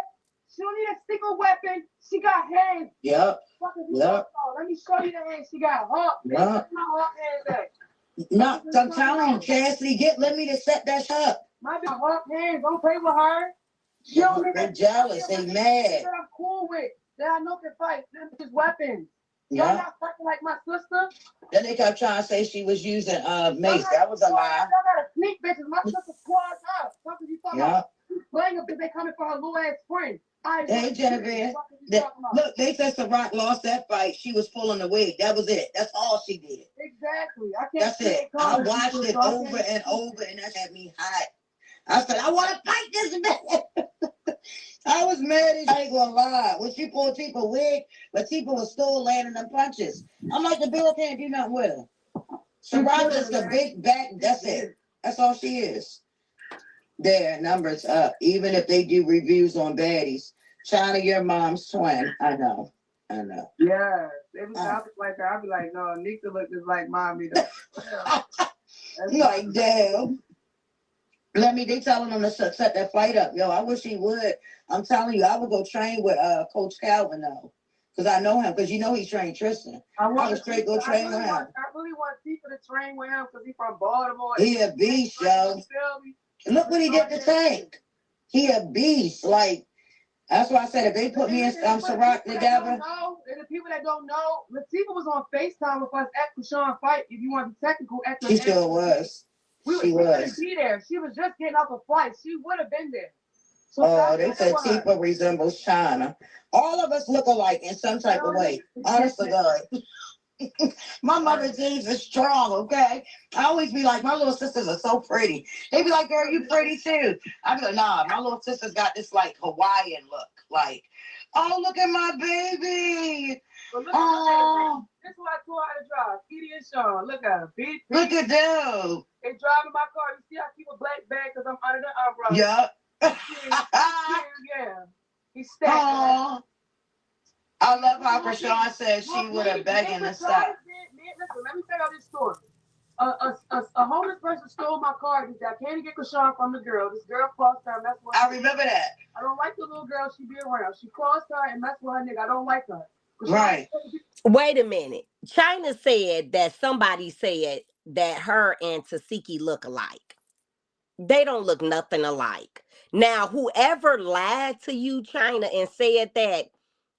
Speaker 6: She don't need a single weapon. She got hands.
Speaker 7: Yep.
Speaker 6: Let me show you the hands she got. Hawk. Yep. Hawk hands back.
Speaker 7: No, I'm telling you, Cassidy, let me to set that up.
Speaker 6: My hawk hands. Don't play with her. She don't
Speaker 7: They jealous. They mad.
Speaker 6: that I'm cool with. That I know can fight. Them is weapons.
Speaker 7: Yeah.
Speaker 6: Y'all not fighting like my sister.
Speaker 7: Then they kept trying to say she was using mace. That was a lie.
Speaker 6: Y'all gotta sneak bitches. My sister squads up. Something you talking
Speaker 7: Yeah.
Speaker 6: about? She's playing up because they coming for her little ass friend.
Speaker 7: Hey, Genevieve. Look, they said Ciroc lost that fight. She was pulling the wig. That was it. That's all she did.
Speaker 6: Exactly. I can't.
Speaker 7: That's it. I watched it over and over, and that had me hot. I said, I want to fight this man. I was mad as I ain't gonna lie. When she pulled Tifa wig, but Tifa was still landing them punches. I'm like, the bill can't do nothing with her. Ciroc is the big back. That's it. That's all she is. Their numbers up, even if they do reviews on baddies. China, your mom's twin. I know.
Speaker 6: Yeah, every time it's like that, I be like, no, Nika look just like mommy though.
Speaker 7: Like, damn. They telling them to set that fight up. Yo, I wish he would. I'm telling you, I would go train with Coach Calvin though. Because I know him, because you know he trained Tristan. I would straight go train with him.
Speaker 6: I really want Tifa to train with him because he's from Baltimore.
Speaker 7: He a beast, yo. Look what he did to Tank. He a beast. Like, that's why I said if they put me and Ciroc together.
Speaker 6: And the people that don't know, Latifah was on FaceTime with us at Chrisean fight. If you want to be technical, at the
Speaker 7: she sure was.
Speaker 6: She couldn't be there. She was just getting off a flight. She would have been there.
Speaker 7: So they said Tifa resembles China. All of us look alike in some type of way. Honestly, God. My mother genes are strong, okay? I always be like, my little sisters are so pretty. They be like, girl, you pretty too. I be like, nah, my little sister's got this like Hawaiian look. Like, oh, look at my baby. Oh,
Speaker 6: this is what I told her to drive. Petey and Sean. Look at her.
Speaker 7: Look at them.
Speaker 6: They driving my car. You see, I keep a black bag because I'm under the umbrella.
Speaker 7: Yeah.
Speaker 6: Yeah. He's stacked.
Speaker 7: I love how Chrisean said she would have begging to stop.
Speaker 6: Listen, let me tell you this story. A homeless person stole my car. I can't get Chrisean from the girl. This girl crossed her and messed with her.
Speaker 7: I remember that.
Speaker 6: I don't like the little girl she be around. She crossed her and messed with her nigga. I don't like her.
Speaker 7: Right.
Speaker 2: Wait a minute. China said that somebody said that her and Tasiki look alike. They don't look nothing alike. Now, whoever lied to you, China, and said that,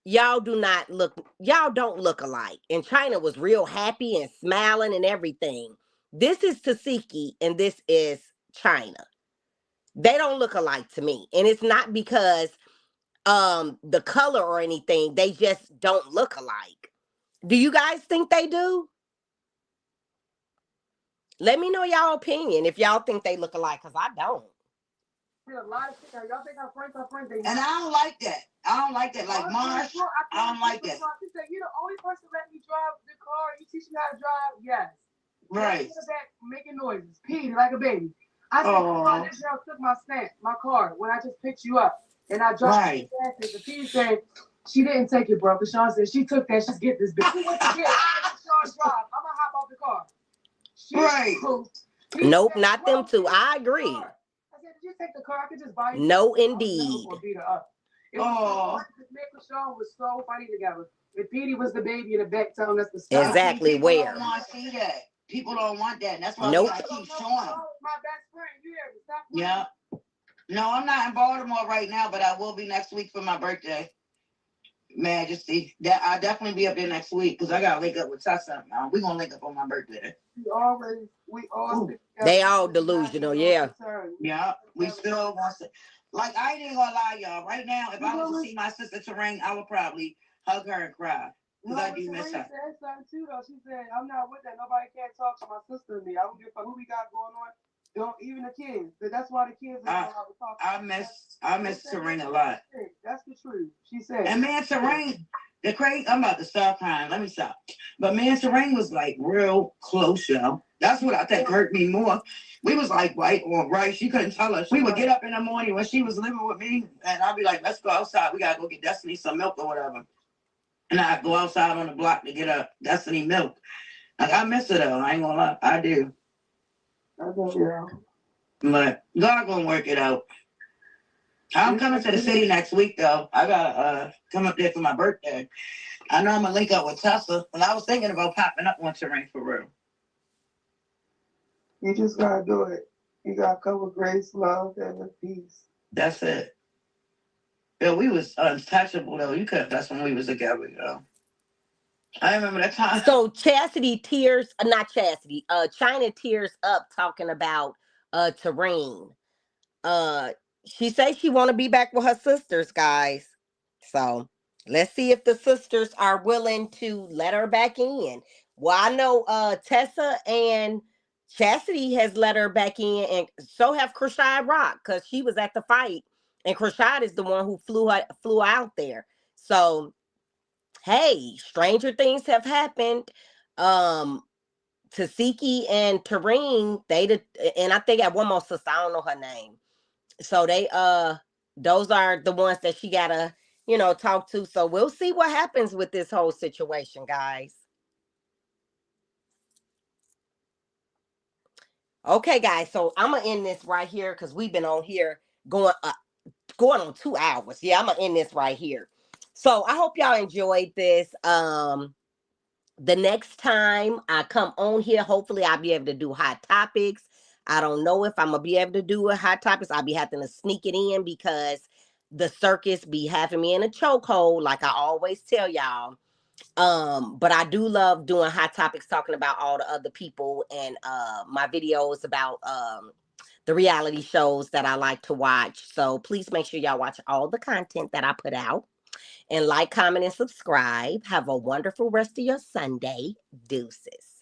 Speaker 2: y'all don't look alike. And China was real happy and smiling and everything. This is Tasiki and this is China. They don't look alike to me. And it's not because the color or anything. They just don't look alike. Do you guys think they do? Let me know y'all opinion if y'all think they look alike, because I don't.
Speaker 6: A lot of shit. Y'all think our friends are friends.
Speaker 7: And I don't like that. I don't like that. Like Marsh, I don't like that.
Speaker 6: She said, you're the only person let me drive the car. You teach me how to drive? Yes.
Speaker 7: Right.
Speaker 6: Back making noises, peeing like a baby. I said, this girl took my stamp, my car, when I just picked you up. And I dropped the gas. The P said, she didn't take it, bro. Because Sean said, she took that. Just get this bitch. She went to get it. Sean drive. I'm going to hop off the car.
Speaker 2: Nope, not them two. I agree.
Speaker 6: You take the car, I could just buy you.
Speaker 2: No, indeed.
Speaker 6: Oh, me and Chrisean was so funny together. If Petey was the baby in the back telling us to stop.
Speaker 2: Exactly.
Speaker 7: People
Speaker 2: where?
Speaker 7: Don't want to see that. People don't want that. And that's why
Speaker 2: nope.
Speaker 7: I keep showing them.
Speaker 6: My best friend, you hear me? Stop.
Speaker 7: Yeah. No, I'm not in Baltimore right now, but I will be next week for my birthday. Majesty. That I'll definitely be up there next week because I gotta link up with Tessa. We're gonna link up on my birthday.
Speaker 6: We always
Speaker 2: they all delusional, yeah.
Speaker 7: Yeah, we still want to. Like, I ain't gonna lie, y'all. Right now, if I was to see my sister Terrain, I would probably hug her and cry. Because I do miss her.
Speaker 6: Said something too, though. She said, I'm not with that. Nobody can't talk to my sister and me. I don't give a fuck who we got going on. Don't even the kids. That's why the kids are allowed to talk.
Speaker 7: I miss Terrain a lot.
Speaker 6: That's the truth. She said.
Speaker 7: And man, Terrain, the crazy. I'm about to stop crying. Let me stop. But man, Terrain was like real close, y'all. That's what I think hurt me more. We was like white on right. She couldn't tell us. We would get up in the morning when she was living with me, and I'd be like, "Let's go outside. We gotta go get Destiny some milk or whatever." And I'd go outside on the block to get a Destiny milk. Like, I miss her though. I ain't gonna lie. I do. But God gonna work it out. I'm coming to the city next week though. I gotta come up there for my birthday. I know I'm gonna link up with Tessa, and I was thinking about popping up on Terrain for real.
Speaker 6: You just gotta do it. You gotta come with grace, love, and peace.
Speaker 7: That's it. Yeah, we was untouchable though. You couldn't touch when we was together, yo. I remember that time.
Speaker 2: So Chastity tears, not Chastity, China tears up talking about Terrain. Uh, she says she want to be back with her sisters, guys. So let's see if the sisters are willing to let her back in. Well, I know Tessa and Chastity has let her back in, and so have Krishad Rock, because she was at the fight, and Krishad is the one who flew out there. So hey, stranger things have happened. Um, Tasiki and Tareen, and I think I got one more sister, I don't know her name. So those are the ones that she gotta, talk to. So we'll see what happens with this whole situation, guys. Okay, guys, so I'm gonna end this right here because we've been on here going on 2 hours. Yeah, I'm gonna end this right here. So I hope y'all enjoyed this. The next time I come on here, hopefully I'll be able to do hot topics. I don't know if I'm gonna be able to do a hot topics. I'll be having to sneak it in because the circus be having me in a chokehold, like I always tell y'all. But I do love doing hot topics, talking about all the other people, and my videos about the reality shows that I like to watch. So please make sure y'all watch all the content that I put out. And like, comment, and subscribe. Have a wonderful rest of your Sunday. Deuces.